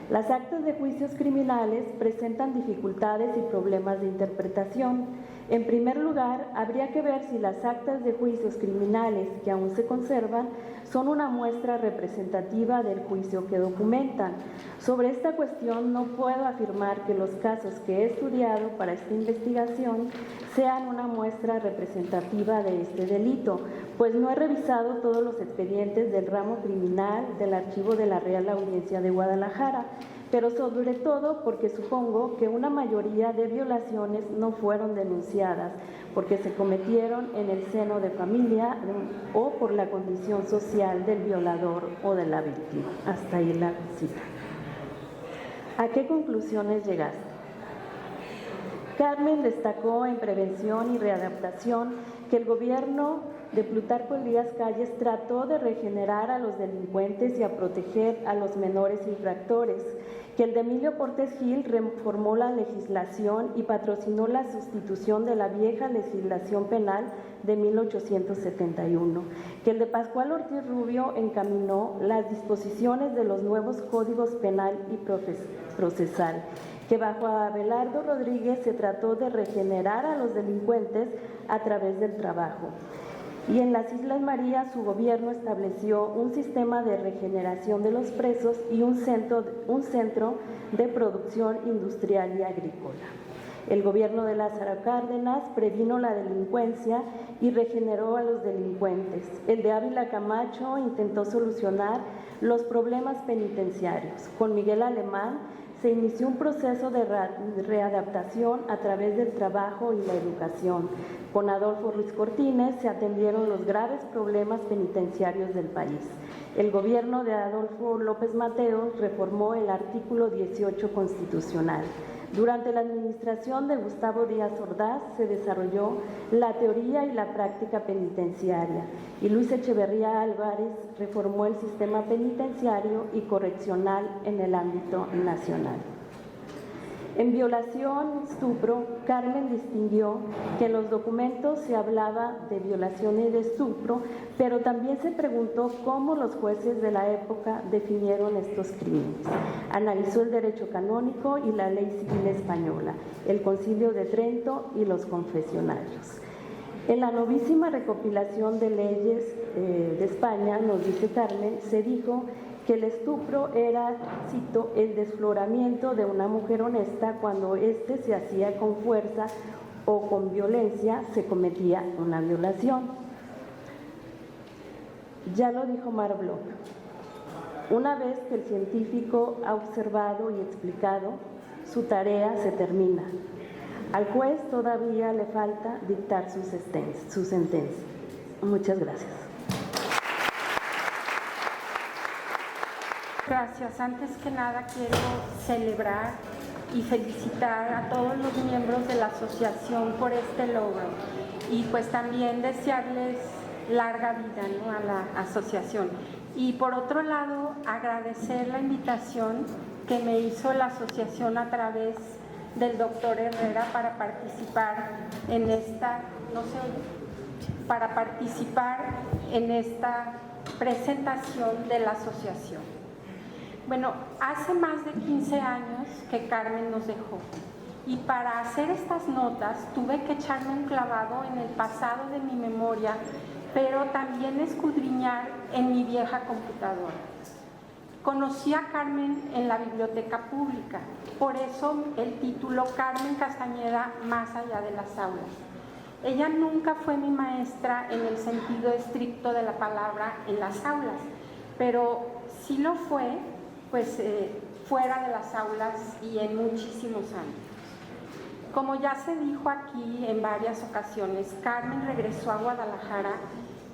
las actas de juicios criminales presentan dificultades y problemas de interpretación. En primer lugar, habría que ver si las actas de juicios criminales que aún se conservan son una muestra representativa del juicio que documentan. Sobre esta cuestión no puedo afirmar que los casos que he estudiado para esta investigación sean una muestra representativa de este delito, pues no he revisado todos los expedientes del ramo criminal del archivo de la Real Audiencia de Guadalajara, pero sobre todo porque supongo que una mayoría de violaciones no fueron denunciadas porque se cometieron en el seno de familia o por la condición social del violador o de la víctima. Hasta ahí la cita. ¿A qué conclusiones llegaste? Carmen destacó en prevención y readaptación que el gobierno de Plutarco Elías Calles trató de regenerar a los delincuentes y a proteger a los menores infractores, que el de Emilio Portes Gil reformó la legislación y patrocinó la sustitución de la vieja legislación penal de 1871, que el de Pascual Ortiz Rubio encaminó las disposiciones de los nuevos códigos penal y procesal, que bajo Abelardo Rodríguez se trató de regenerar a los delincuentes a través del trabajo. Y en las Islas Marías su gobierno estableció un sistema de regeneración de los presos y un centro de producción industrial y agrícola. El gobierno de Lázaro Cárdenas previno la delincuencia y regeneró a los delincuentes. El de Ávila Camacho intentó solucionar los problemas penitenciarios. Con Miguel Alemán se inició un proceso de readaptación a través del trabajo y la educación. Con Adolfo Ruiz Cortines se atendieron los graves problemas penitenciarios del país. El gobierno de Adolfo López Mateos reformó el artículo 18 constitucional. Durante la administración de Gustavo Díaz Ordaz se desarrolló la teoría y la práctica penitenciaria, y Luis Echeverría Álvarez reformó el sistema penitenciario y correccional en el ámbito nacional. En violación, estupro, Carmen distinguió que en los documentos se hablaba de violación y de estupro, pero también se preguntó cómo los jueces de la época definieron estos crímenes. Analizó el derecho canónico y la ley civil española, el Concilio de Trento y los confesionarios. En la novísima recopilación de leyes de España, nos dice Carmen, se dijo que el estupro era, cito, el desfloramiento de una mujer honesta cuando éste se hacía con fuerza o con violencia, se cometía una violación. Ya lo dijo Mar Bloch. Una vez que el científico ha observado y explicado, su tarea se termina. Al juez todavía le falta dictar su sentencia. Muchas gracias. Gracias. Antes que nada quiero celebrar y felicitar a todos los miembros de la asociación por este logro y pues también desearles larga vida, ¿no?, a la asociación. Y por otro lado, agradecer la invitación que me hizo la asociación a través del doctor Herrera para participar en esta, para participar en esta presentación de la asociación. Bueno, hace más de 15 años que Carmen nos dejó y para hacer estas notas tuve que echarme un clavado en el pasado de mi memoria, pero también escudriñar en mi vieja computadora. Conocí a Carmen en la biblioteca pública, por eso el título Carmen Castañeda, más allá de las aulas. Ella nunca fue mi maestra en el sentido estricto de la palabra en las aulas, pero sí lo fue, pues fuera de las aulas y en muchísimos ámbitos. Como ya se dijo aquí en varias ocasiones, Carmen regresó a Guadalajara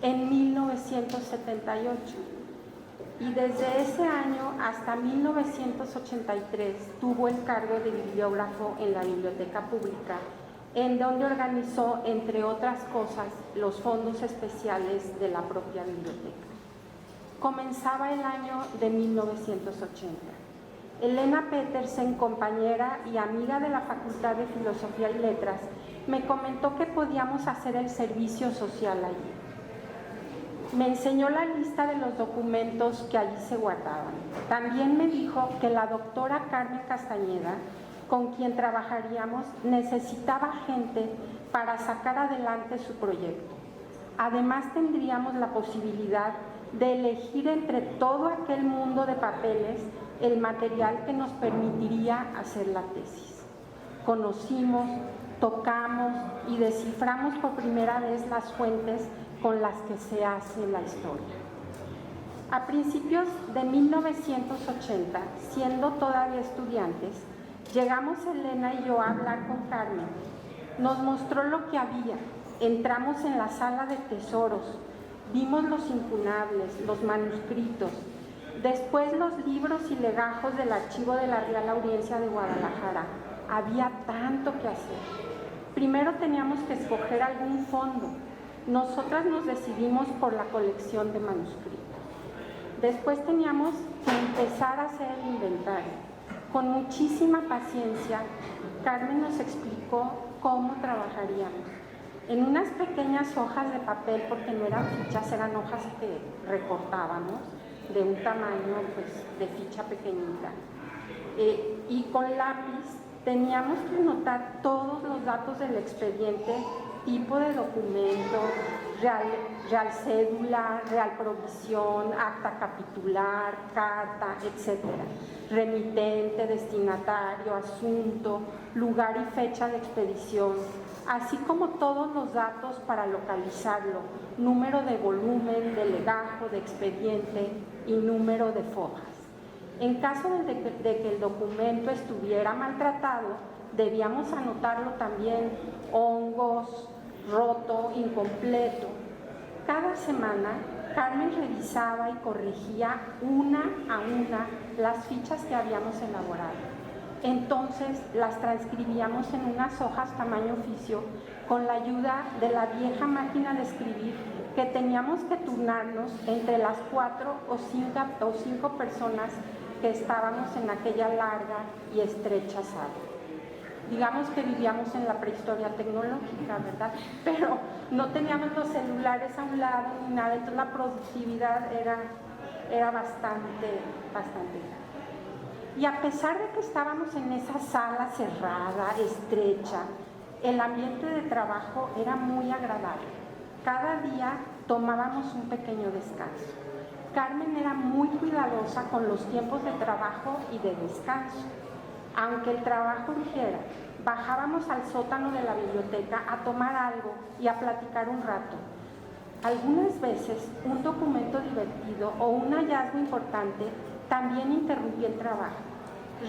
en 1978 y desde ese año hasta 1983 tuvo el cargo de bibliógrafo en la biblioteca pública, en donde organizó, entre otras cosas, los fondos especiales de la propia biblioteca. Comenzaba el año de 1980. Elena Petersen, compañera y amiga de la Facultad de Filosofía y Letras, me comentó que podíamos hacer el servicio social allí. Me enseñó la lista de los documentos que allí se guardaban. También me dijo que la doctora Carmen Castañeda, con quien trabajaríamos, necesitaba gente para sacar adelante su proyecto. Además, tendríamos la posibilidad de elegir entre todo aquel mundo de papeles el material que nos permitiría hacer la tesis. Conocimos, tocamos y desciframos por primera vez las fuentes con las que se hace la historia. A principios de 1980, siendo todavía estudiantes, llegamos Elena y yo a hablar con Carmen. Nos mostró lo que había. Entramos en la sala de tesoros, vimos los incunables, los manuscritos, después los libros y legajos del archivo de la Real Audiencia de Guadalajara. Había tanto que hacer. Primero teníamos que escoger algún fondo. Nosotras nos decidimos por la colección de manuscritos. Después teníamos que empezar a hacer el inventario. Con muchísima paciencia, Carmen nos explicó cómo trabajaríamos. En unas pequeñas hojas de papel, porque no eran fichas, eran hojas que recortábamos de un tamaño pues, de ficha pequeñita. Y con lápiz teníamos que anotar todos los datos del expediente, tipo de documento, real cédula, real provisión, acta capitular, carta, etc. Remitente, destinatario, asunto, lugar y fecha de expedición, así como todos los datos para localizarlo, número de volumen, de legajo, de expediente y número de fojas. En caso de que el documento estuviera maltratado, debíamos anotarlo también, hongos, roto, incompleto. Cada semana, Carmen revisaba y corregía una a una las fichas que habíamos elaborado. Entonces las transcribíamos en unas hojas tamaño oficio con la ayuda de la vieja máquina de escribir que teníamos que turnarnos entre las 4 o 5 personas que estábamos en aquella larga y estrecha sala. Digamos que vivíamos en la prehistoria tecnológica, ¿verdad? Pero no teníamos los celulares a un lado ni nada, entonces la productividad era bastante grande. Y a pesar de que estábamos en esa sala cerrada, estrecha, el ambiente de trabajo era muy agradable. Cada día tomábamos un pequeño descanso. Carmen era muy cuidadosa con los tiempos de trabajo y de descanso. Aunque el trabajo urgiera, bajábamos al sótano de la biblioteca a tomar algo y a platicar un rato. Algunas veces un documento divertido o un hallazgo importante también interrumpía el trabajo.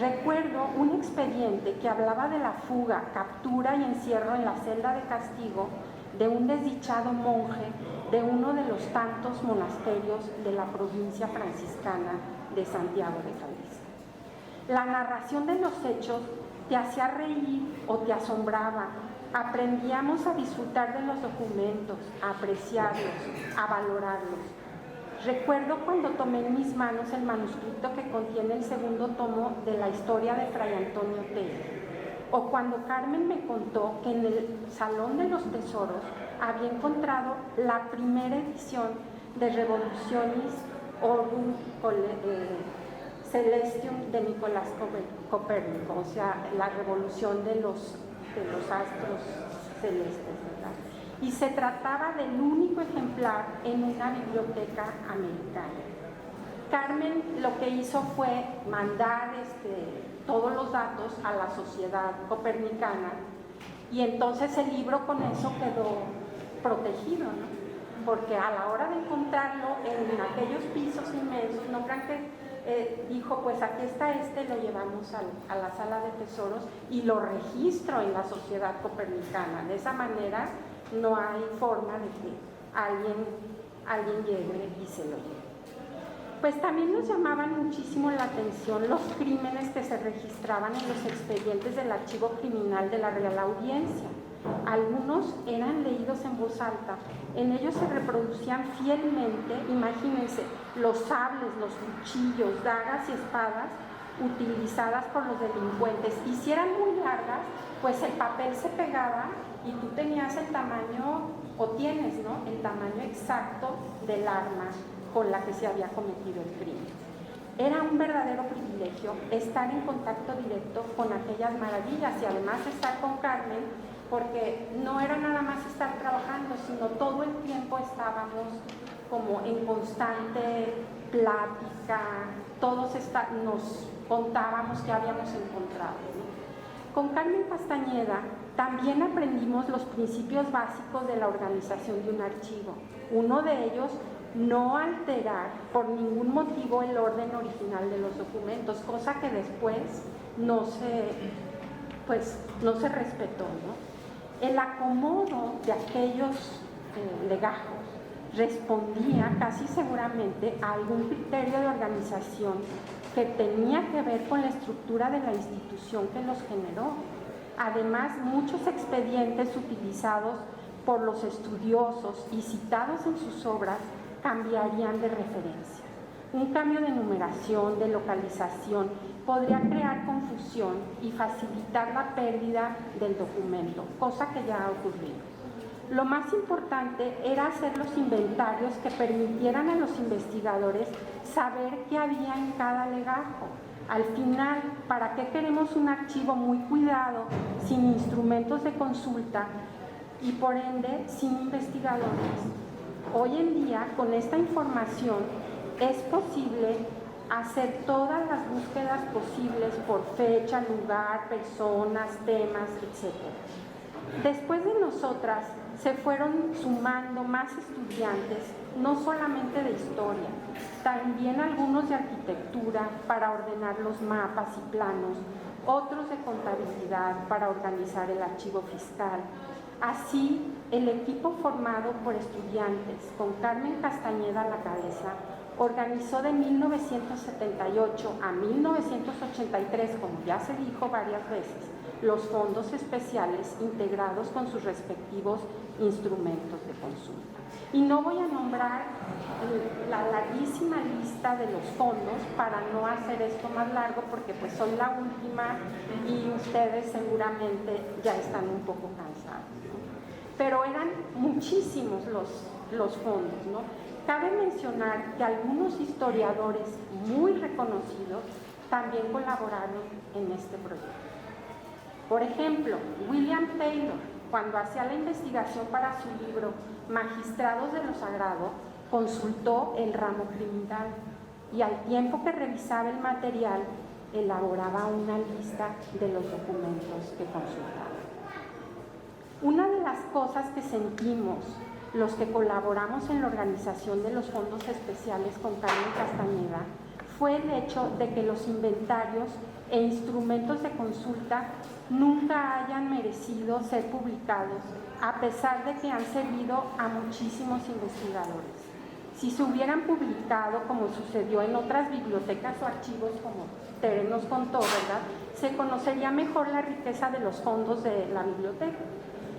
Recuerdo un expediente que hablaba de la fuga, captura y encierro en la celda de castigo de un desdichado monje de uno de los tantos monasterios de la provincia franciscana de Santiago de Jalisco. La narración de los hechos te hacía reír o te asombraba. Aprendíamos a disfrutar de los documentos, a apreciarlos, a valorarlos. Recuerdo cuando tomé en mis manos el manuscrito que contiene el segundo tomo de la historia de Fray Antonio Telle, o cuando Carmen me contó que en el Salón de los Tesoros había encontrado la primera edición de Revolutionis Orbium Celestium de Nicolás Copérnico, o sea, la revolución de los astros celestes, ¿verdad? Y se trataba del único ejemplar en una biblioteca americana. Carmen lo que hizo fue mandar todos los datos a la Sociedad Copernicana, y entonces el libro con eso quedó protegido, ¿no? Porque a la hora de encontrarlo en aquellos pisos inmensos, no crean que dijo, pues aquí está lo llevamos a la sala de tesoros y lo registro en la Sociedad Copernicana. De esa manera no hay forma de que alguien llegue y se lo lleve. Pues también nos llamaban muchísimo la atención los crímenes que se registraban en los expedientes del archivo criminal de la Real Audiencia. Algunos eran leídos en voz alta. En ellos se reproducían fielmente, imagínense, los sables, los cuchillos, dagas y espadas utilizadas por los delincuentes. Y si eran muy largas, pues el papel se pegaba y tú tenías el tamaño, o tienes, ¿no?, el tamaño exacto del arma con la que se había cometido el crimen. Era un verdadero privilegio estar en contacto directo con aquellas maravillas y además estar con Carmen, porque no era nada más estar trabajando, sino todo el tiempo estábamos como en constante plática, todos nos contábamos qué habíamos encontrado, ¿no? Con Carmen Castañeda también aprendimos los principios básicos de la organización de un archivo. Uno de ellos, no alterar por ningún motivo el orden original de los documentos, cosa que después no se respetó, ¿no? El acomodo de aquellos legajos respondía casi seguramente a algún criterio de organización que tenía que ver con la estructura de la institución que los generó. Además, muchos expedientes utilizados por los estudiosos y citados en sus obras cambiarían de referencia. Un cambio de numeración, de localización, podría crear confusión y facilitar la pérdida del documento, cosa que ya ha ocurrido. Lo más importante era hacer los inventarios que permitieran a los investigadores saber qué había en cada legajo. Al final, ¿para qué queremos un archivo muy cuidado, sin instrumentos de consulta y por ende sin investigadores? Hoy en día, con esta información, es posible hacer todas las búsquedas posibles por fecha, lugar, personas, temas, etc. Después de nosotras, se fueron sumando más estudiantes, no solamente de historia, también algunos de arquitectura para ordenar los mapas y planos, otros de contabilidad para organizar el archivo fiscal. Así, el equipo formado por estudiantes, con Carmen Castañeda a la cabeza, organizó de 1978 a 1983, como ya se dijo varias veces, los fondos especiales integrados con sus respectivos instrumentos de consulta. Y no voy a nombrar la larguísima lista de los fondos para no hacer esto más largo, porque pues son la última y ustedes seguramente ya están un poco cansados, ¿no? Pero eran muchísimos los fondos, ¿no? Cabe mencionar que algunos historiadores muy reconocidos también colaboraron en este proyecto. Por ejemplo, William Taylor, cuando hacía la investigación para su libro Magistrados de lo Sagrado, consultó el ramo criminal y al tiempo que revisaba el material, elaboraba una lista de los documentos que consultaba. Una de las cosas que sentimos los que colaboramos en la organización de los fondos especiales con Carmen Castañeda fue el hecho de que los inventarios e instrumentos de consulta nunca hayan merecido ser publicados, a pesar de que han servido a muchísimos investigadores. Si se hubieran publicado, como sucedió en otras bibliotecas o archivos, como Tere nos contó, ¿verdad?, se conocería mejor la riqueza de los fondos de la biblioteca.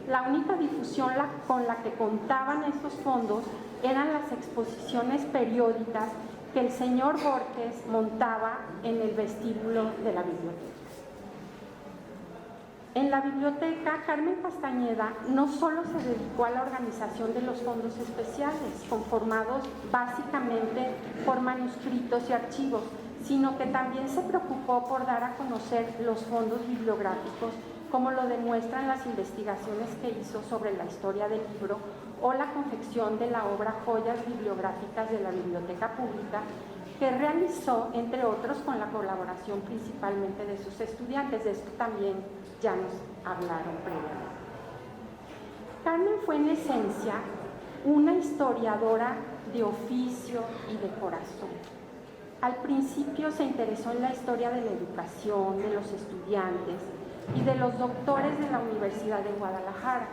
La única difusión con la que contaban estos fondos eran las exposiciones periódicas que el señor Borges montaba en el vestíbulo de la biblioteca. En la biblioteca, Carmen Castañeda no solo se dedicó a la organización de los fondos especiales, conformados básicamente por manuscritos y archivos, sino que también se preocupó por dar a conocer los fondos bibliográficos, como lo demuestran las investigaciones que hizo sobre la historia del libro o la confección de la obra Joyas Bibliográficas de la Biblioteca Pública, que realizó, entre otros, con la colaboración principalmente de sus estudiantes. De esto también ya nos hablaron previamente. Carmen fue en esencia una historiadora de oficio y de corazón. Al principio se interesó en la historia de la educación, de los estudiantes y de los doctores de la Universidad de Guadalajara.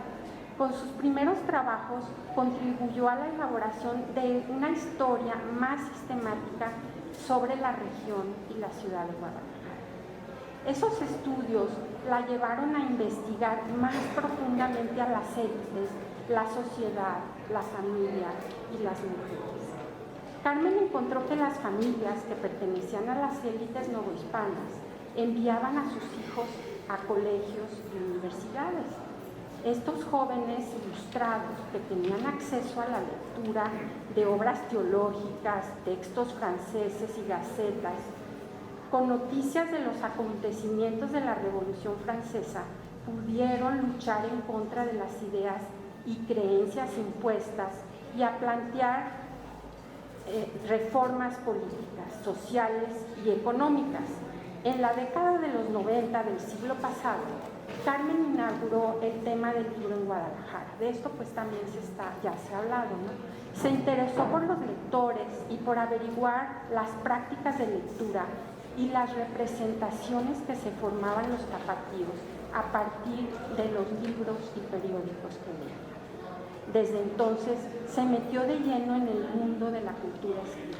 Con sus primeros trabajos contribuyó a la elaboración de una historia más sistemática sobre la región y la ciudad de Guadalajara. Esos estudios la llevaron a investigar más profundamente a las élites, la sociedad, la familia y las mujeres. Carmen encontró que las familias que pertenecían a las élites novohispanas enviaban a sus hijos a colegios y universidades. Estos jóvenes ilustrados que tenían acceso a la lectura de obras teológicas, textos franceses y gacetas, con noticias de los acontecimientos de la Revolución Francesa, pudieron luchar en contra de las ideas y creencias impuestas y a plantear reformas políticas, sociales y económicas. En la década de los 90 del siglo pasado, Carmen inauguró el tema del libro en Guadalajara. De esto pues también ya se ha hablado, ¿no? Se interesó por los lectores y por averiguar las prácticas de lectura y las representaciones que se formaban los tapatíos a partir de los libros y periódicos que leían. Desde entonces se metió de lleno en el mundo de la cultura escrita.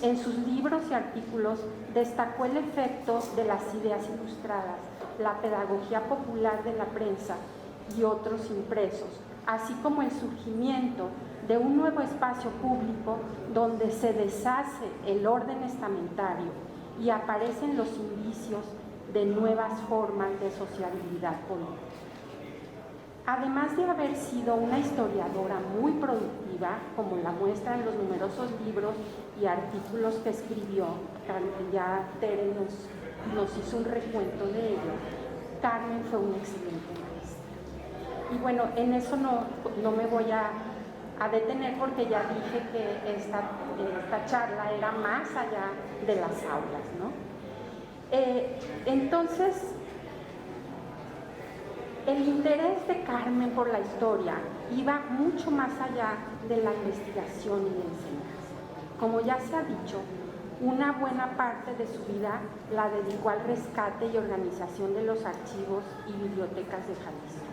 En sus libros y artículos destacó el efecto de las ideas ilustradas, la pedagogía popular de la prensa y otros impresos, así como el surgimiento de un nuevo espacio público donde se deshace el orden estamentario y aparecen los indicios de nuevas formas de sociabilidad política. Además de haber sido una historiadora muy productiva, como la muestran los numerosos libros y artículos que escribió, ya Tere nos hizo un recuento de ello, Carmen fue una excelente maestra. Y bueno, en eso no me voy a detener porque ya dije que esta charla era más allá de las aulas, ¿no? Entonces, el interés de Carmen por la historia iba mucho más allá de la investigación y la enseñanza. Como ya se ha dicho, una buena parte de su vida la dedicó al rescate y organización de los archivos y bibliotecas de Jalisco.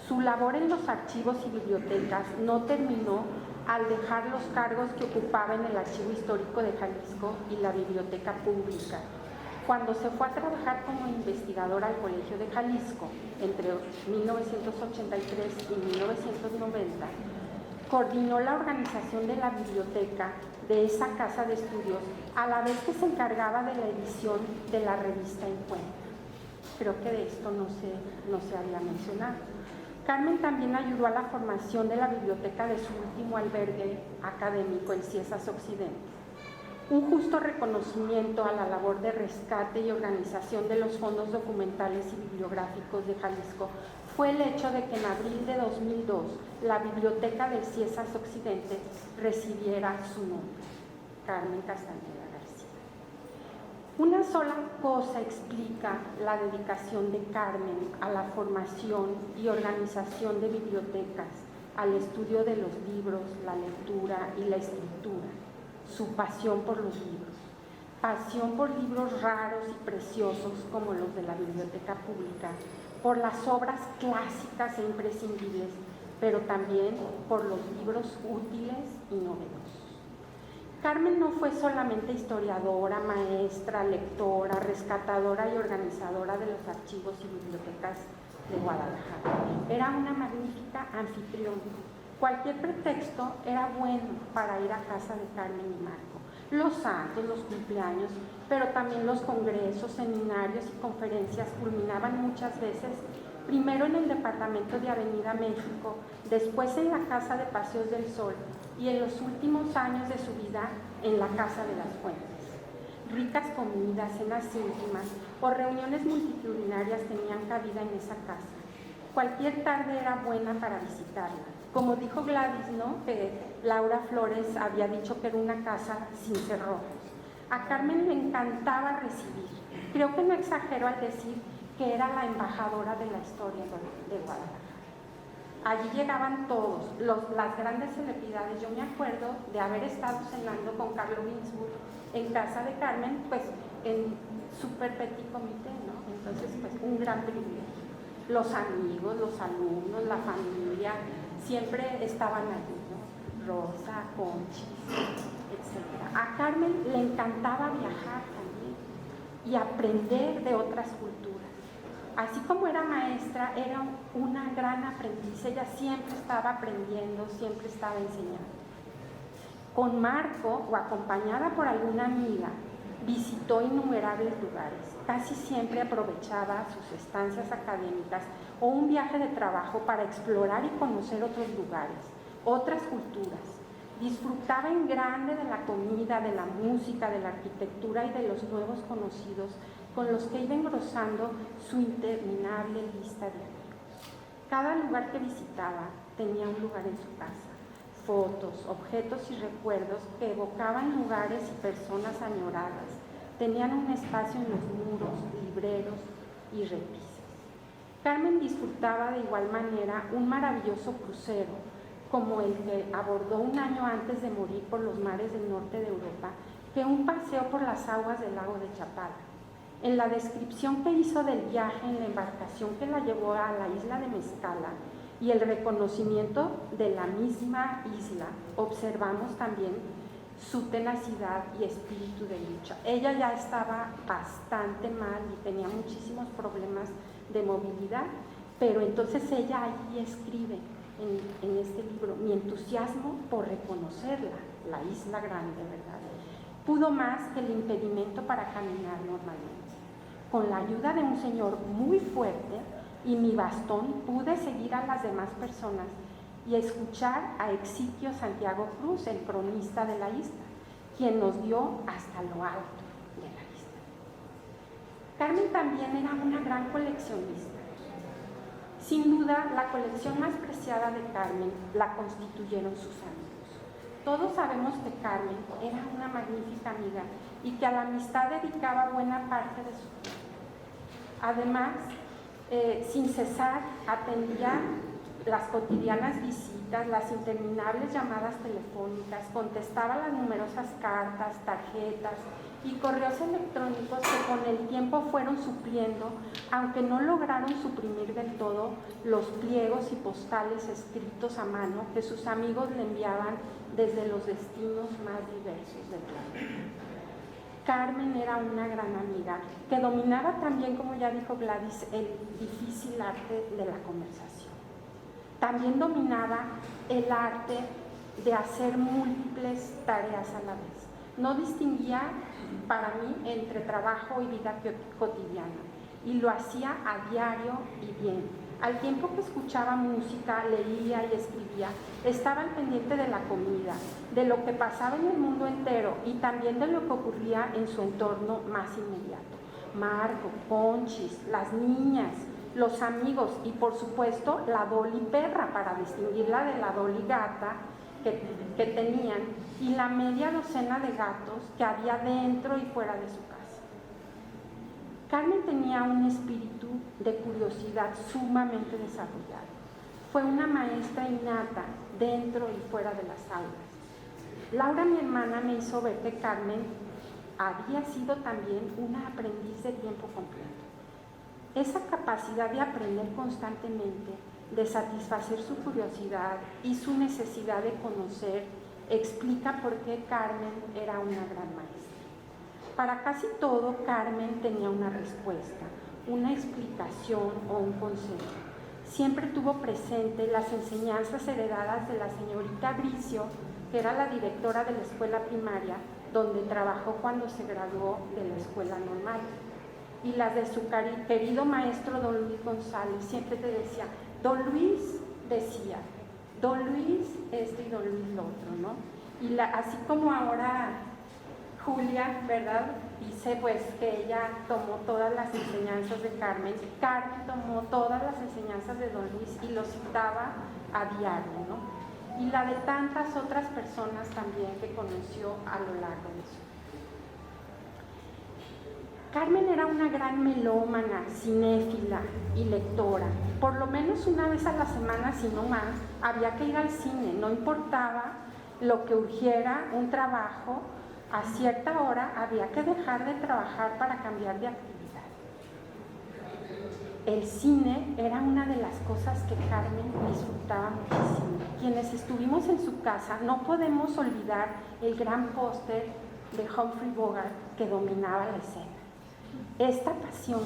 Su labor en los archivos y bibliotecas no terminó al dejar los cargos que ocupaba en el Archivo Histórico de Jalisco y la Biblioteca Pública. Cuando se fue a trabajar como investigadora al Colegio de Jalisco entre 1983 y 1990, coordinó la organización de la biblioteca de esa casa de estudios, a la vez que se encargaba de la edición de la revista Encuentro. Creo que de esto no se había mencionado. Carmen también ayudó a la formación de la biblioteca de su último albergue académico, el Ciesas Occidente. Un justo reconocimiento a la labor de rescate y organización de los fondos documentales y bibliográficos de Jalisco fue el hecho de que en abril de 2002 la biblioteca del Ciesas Occidente recibiera su nombre, Carmen Castañeda García. Una sola cosa explica la dedicación de Carmen a la formación y organización de bibliotecas, al estudio de los libros, la lectura y la escritura: su pasión por los libros. Pasión por libros raros y preciosos como los de la Biblioteca Pública, por las obras clásicas e imprescindibles pero también por los libros útiles y novedosos. Carmen no fue solamente historiadora, maestra, lectora, rescatadora y organizadora de los archivos y bibliotecas de Guadalajara. Era una magnífica anfitriona. Cualquier pretexto era bueno para ir a casa de Carmen y Marco. Los santos, los cumpleaños, pero también los congresos, seminarios y conferencias culminaban muchas veces primero en el departamento de Avenida México, después en la Casa de Paseos del Sol y en los últimos años de su vida en la Casa de las Fuentes. Ricas comidas, cenas íntimas o reuniones multitudinarias tenían cabida en esa casa. Cualquier tarde era buena para visitarla. Como dijo Gladys, ¿no?, que Laura Flores había dicho que era una casa sin cerrojos. A Carmen le encantaba recibir. Creo que no exagero al decir que era la embajadora de la historia de Guadalajara. Allí llegaban todos, las grandes celebridades. Yo me acuerdo de haber estado cenando con Carlo Ginzburg en casa de Carmen, pues en super petit comité, ¿no? Entonces, pues un gran privilegio. Los amigos, los alumnos, la familia, siempre estaban allí, ¿no? Rosa, Conchis, etc. A Carmen le encantaba viajar también y aprender de otras culturas. Así como era maestra, era una gran aprendiz. Ella siempre estaba aprendiendo, siempre estaba enseñando. Con Marco, o acompañada por alguna amiga, visitó innumerables lugares. Casi siempre aprovechaba sus estancias académicas o un viaje de trabajo para explorar y conocer otros lugares, otras culturas. Disfrutaba en grande de la comida, de la música, de la arquitectura y de los nuevos conocidos con los que iba engrosando su interminable lista de amigos. Cada lugar que visitaba tenía un lugar en su casa, fotos, objetos y recuerdos que evocaban lugares y personas añoradas. Tenían un espacio en los muros, libreros y repisas. Carmen disfrutaba de igual manera un maravilloso crucero, como el que abordó un año antes de morir por los mares del norte de Europa, que un paseo por las aguas del lago de Chapala. En la descripción que hizo del viaje en la embarcación que la llevó a la isla de Mezcala y el reconocimiento de la misma isla, observamos también su tenacidad y espíritu de lucha. Ella ya estaba bastante mal y tenía muchísimos problemas de movilidad, pero entonces ella allí escribe en este libro: mi entusiasmo por reconocerla, la isla grande, ¿verdad? Pudo más que el impedimento para caminar normalmente. Con la ayuda de un señor muy fuerte y mi bastón pude seguir a las demás personas y escuchar a Exiquio Santiago Cruz, el cronista de la isla, quien nos dio hasta lo alto de la isla. Carmen también era una gran coleccionista. Sin duda, la colección más preciada de Carmen la constituyeron sus amigos. Todos sabemos que Carmen era una magnífica amiga y que a la amistad dedicaba buena parte de su tiempo. Además, sin cesar, atendía las cotidianas visitas, las interminables llamadas telefónicas, contestaba las numerosas cartas, tarjetas y correos electrónicos que con el tiempo fueron supliendo, aunque no lograron suprimir del todo, los pliegos y postales escritos a mano que sus amigos le enviaban desde los destinos más diversos del planeta. Carmen era una gran amiga que dominaba también, como ya dijo Gladys, el difícil arte de la conversación. También dominaba el arte de hacer múltiples tareas a la vez. No distinguía para mí entre trabajo y vida cotidiana, y lo hacía a diario y bien. Al tiempo que escuchaba música, leía y escribía, estaba al pendiente de la comida, de lo que pasaba en el mundo entero y también de lo que ocurría en su entorno más inmediato. Marco, Conchis, las niñas, los amigos y por supuesto la Dolly perra, para distinguirla de la Dolly gata que tenían, y la media docena de gatos que había dentro y fuera de su casa. Carmen tenía un espíritu de curiosidad sumamente desarrollado. Fue una maestra innata dentro y fuera de las aulas. Laura, mi hermana, me hizo ver que Carmen había sido también una aprendiz de tiempo completo. Esa capacidad de aprender constantemente de satisfacer su curiosidad y su necesidad de conocer, explica por qué Carmen era una gran maestra. Para casi todo, Carmen tenía una respuesta, una explicación o un consejo. Siempre tuvo presente las enseñanzas heredadas de la señorita Bricio, que era la directora de la escuela primaria, donde trabajó cuando se graduó de la escuela normal. Y las de su querido maestro don Luis González. Siempre te decía, don Luis decía, don Luis esto y don Luis lo otro, ¿no? Y así como ahora Julia, ¿verdad? Dice pues que ella tomó todas las enseñanzas de Carmen. Carmen tomó todas las enseñanzas de don Luis y lo citaba a diario, ¿no? Y la de tantas otras personas también que conoció a lo largo de su vida. Carmen era una gran melómana, cinéfila y lectora. Por lo menos una vez a la semana, si no más, había que ir al cine. No importaba lo que urgiera un trabajo, a cierta hora había que dejar de trabajar para cambiar de actividad. El cine era una de las cosas que Carmen disfrutaba muchísimo. Quienes estuvimos en su casa no podemos olvidar el gran póster de Humphrey Bogart que dominaba la escena. Esta pasión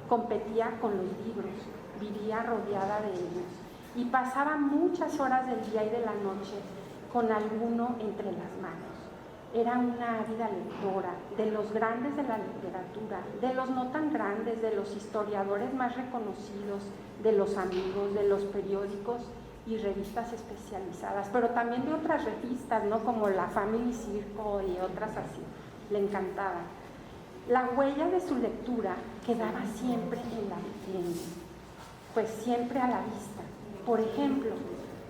competía con los libros, vivía rodeada de ellos y pasaba muchas horas del día y de la noche con alguno entre las manos. Era una ávida lectora de los grandes de la literatura, de los no tan grandes, de los historiadores más reconocidos, de los amigos, de los periódicos y revistas especializadas, pero también de otras revistas, ¿no? Como la Family Circle y otras así. Le encantaba. La huella de su lectura quedaba siempre en la vitrina, pues siempre a la vista. Por ejemplo,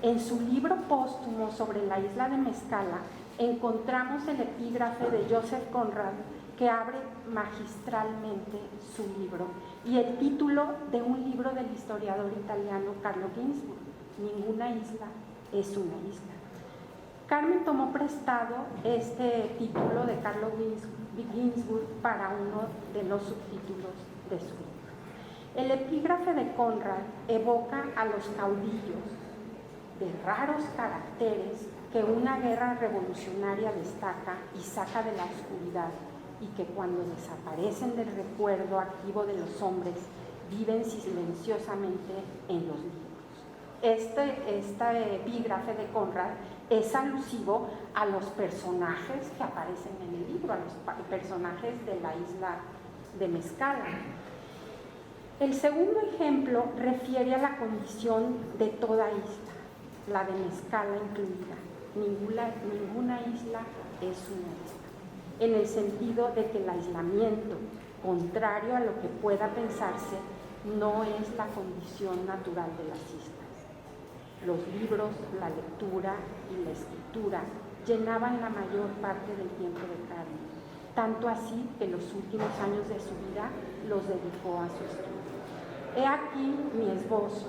en su libro póstumo sobre la isla de Mezcala, encontramos el epígrafe de Joseph Conrad que abre magistralmente su libro y el título de un libro del historiador italiano Carlo Ginzburg, Ninguna isla es una isla. Carmen tomó prestado este título de Carlo Ginzburg para uno de los subtítulos de su libro. El epígrafe de Conrad evoca a los caudillos de raros caracteres que una guerra revolucionaria destaca y saca de la oscuridad y que cuando desaparecen del recuerdo activo de los hombres viven silenciosamente en los libros. Este epígrafe de Conrad es alusivo a los personajes que aparecen en el libro, a los personajes de la isla de Mezcala. El segundo ejemplo refiere a la condición de toda isla, la de Mezcala incluida. Ninguna isla es una isla, en el sentido de que el aislamiento, contrario a lo que pueda pensarse, no es la condición natural de las islas. Los libros, la lectura y la escritura llenaban la mayor parte del tiempo de Carmen, tanto así que los últimos años de su vida los dedicó a su estudio. He aquí mi esbozo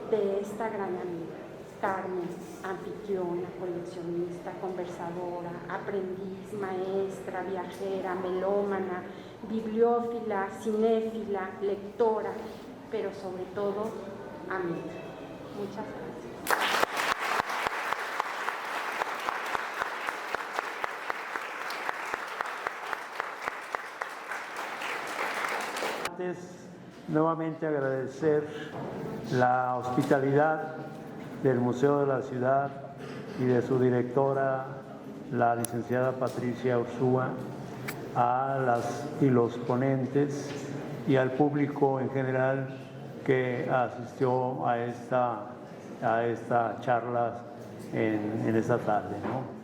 de esta gran amiga, Carmen, anfitriona, coleccionista, conversadora, aprendiz, maestra, viajera, melómana, bibliófila, cinéfila, lectora, pero sobre todo amiga. Muchas gracias. Nuevamente agradecer la hospitalidad del Museo de la Ciudad y de su directora, la licenciada Patricia Ursúa, a los ponentes y al público en general que asistió a esta charla en esta tarde, ¿no?